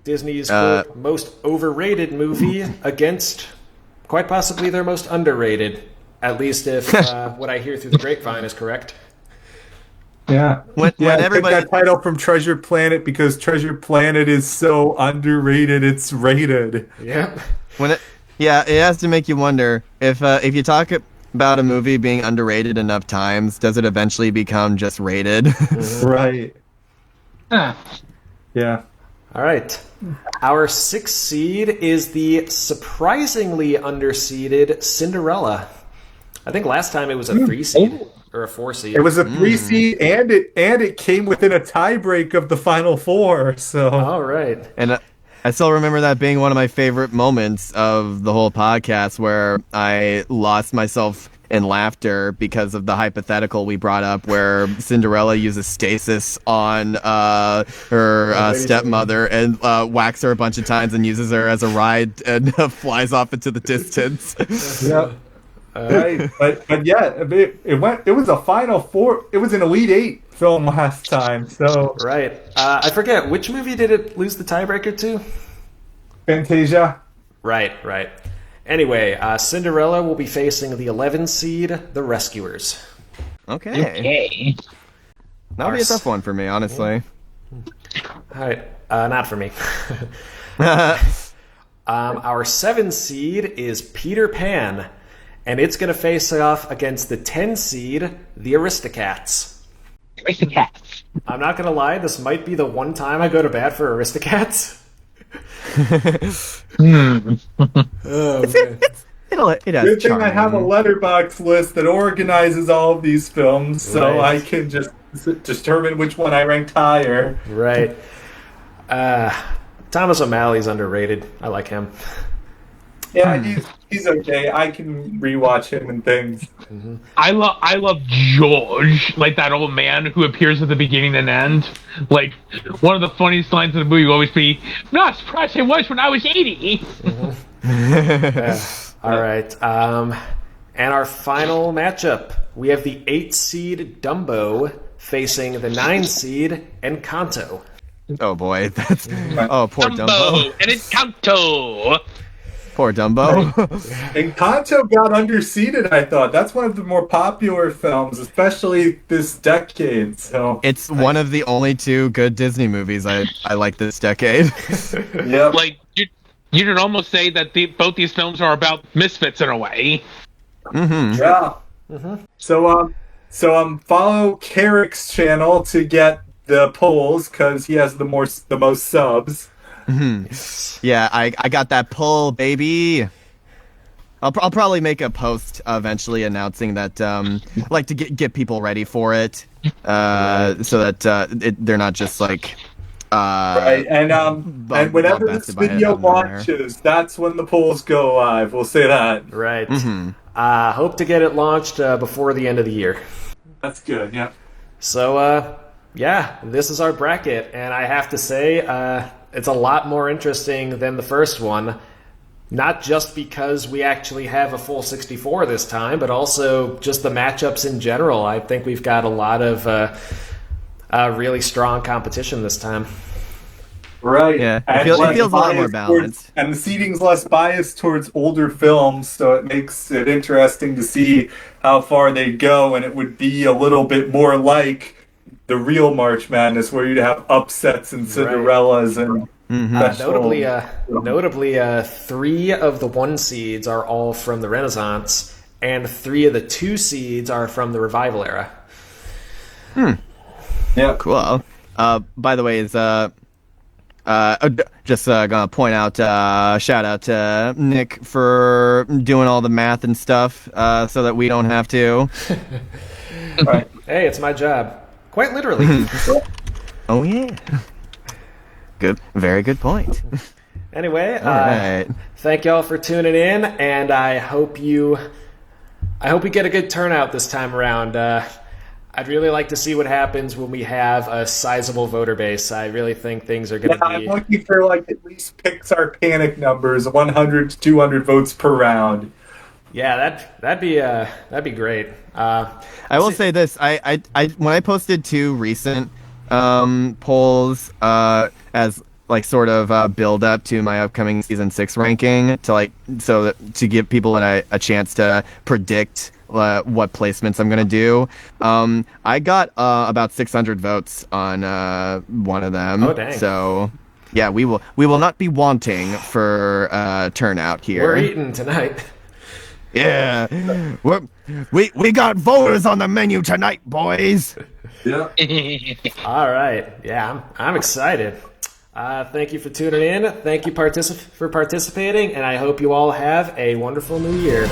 C: Disney's quote, most overrated movie against quite possibly their most underrated. At least if what I hear through the grapevine is correct.
A: Yeah.
B: When
A: I
B: everybody-
A: took that title from Treasure Planet because Treasure Planet is so underrated it's rated.
C: Yep.
B: It has to make you wonder if you talk about a movie being underrated enough times, does it eventually become just rated?
A: Right.
D: Huh.
A: Yeah.
C: All right. Our 6th seed is the surprisingly underseeded Cinderella. I think last time it was a 3 seed or a 4 seed.
A: It was a 3 seed and it came within a tiebreak of the final 4, so
C: All right.
B: And I still remember that being one of my favorite moments of the whole podcast, where I lost myself in laughter because of the hypothetical we brought up where Cinderella uses stasis on her stepmother and whacks her a bunch of times and uses her as a ride and flies off into the distance.
A: yeah. Right. But yeah, it was a final 4. It was an Elite 8 film last time, so
C: Right. I forget, which movie did it lose the tiebreaker to?
A: Fantasia.
C: Right. Anyway, Cinderella will be facing the 11 seed, The Rescuers.
B: Okay.
D: Okay.
B: That'll be a tough one for me, honestly.
C: All right. Not for me. Our 7 seed is Peter Pan, and it's going to face off against the 10 seed, The Aristocats.
D: Aristocats.
C: I'm not going to lie, this might be the one time I go to bat for Aristocats. Oh, man.
B: It has
A: Good thing
B: charm.
A: I have a letterbox list that organizes all of these films, so
C: Right.
A: I can just determine which one I ranked higher.
C: Right. Thomas O'Malley's underrated. I like him.
A: Yeah, he's okay. I can rewatch him and things.
D: I love George, like that old man who appears at the beginning and end. Like, one of the funniest lines in the movie will always be, "Not surprised I was when I was 80."
C: All right. And our final matchup, we have the 8 seed Dumbo facing the 9 seed Encanto.
B: Oh boy, that's poor Dumbo.
D: Dumbo and Encanto.
B: Poor Dumbo.
A: Encanto got underseeded, I thought. That's one of the more popular films, especially this decade. So
B: It's one of the only 2 good Disney movies I like this decade.
A: yeah,
D: Like, you could almost say that both these films are about misfits in a way.
A: yeah. So follow Carrick's channel to get the polls because he has the most subs.
B: Yeah, I got that pull, baby. I'll probably make a post eventually announcing that, like to get people ready for it, so that they're not just like.
A: Right, and whenever this
B: bombasted by it
A: video
B: on there.
A: launches, that's when the polls go live. We'll say that.
C: Right. Hope to get it launched before the end of the year.
A: That's good. Yeah.
C: So, yeah, this is our bracket, and I have to say, it's a lot more interesting than the first one. Not just because we actually have a full 64 this time, but also just the matchups in general. I think we've got a lot of really strong competition this time.
A: Right.
B: Yeah, it feels a lot more balanced.
A: And the seating's less biased towards older films, so it makes it interesting to see how far they go, and it would be a little bit more like the real March Madness, where you'd have upsets and Cinderellas and...
C: Notably, 3 of the 1 seeds are all from the Renaissance, and 3 of the 2 seeds are from the Revival era.
A: Yeah,
B: Cool. By the way, just gonna point out, shout out to Nick for doing all the math and stuff, so that we don't have to.
A: right.
C: Hey, it's my job. Quite literally.
B: Oh yeah. Good, very good point.
C: Anyway,
B: All right.
C: thank y'all for tuning in, and I hope we get a good turnout this time around. I'd really like to see what happens when we have a sizable voter base. I really think things are going to be...
A: I'm looking for at least PIXAR panic numbers, 100 to 200 votes per round.
C: Yeah, that'd be great.
B: I will say this: I when I posted 2 recent polls as sort of build up to my upcoming season 6 ranking to give people a chance to predict what placements I'm gonna do. I got about 600 votes on one of them.
C: Oh, dang.
B: So yeah, we will not be wanting for turnout here.
C: We're eating tonight.
B: Yeah, we got voters on the menu tonight, boys.
A: Yeah.
C: All right. Yeah, I'm excited. Thank you for tuning in. Thank you for participating, and I hope you all have a wonderful new year.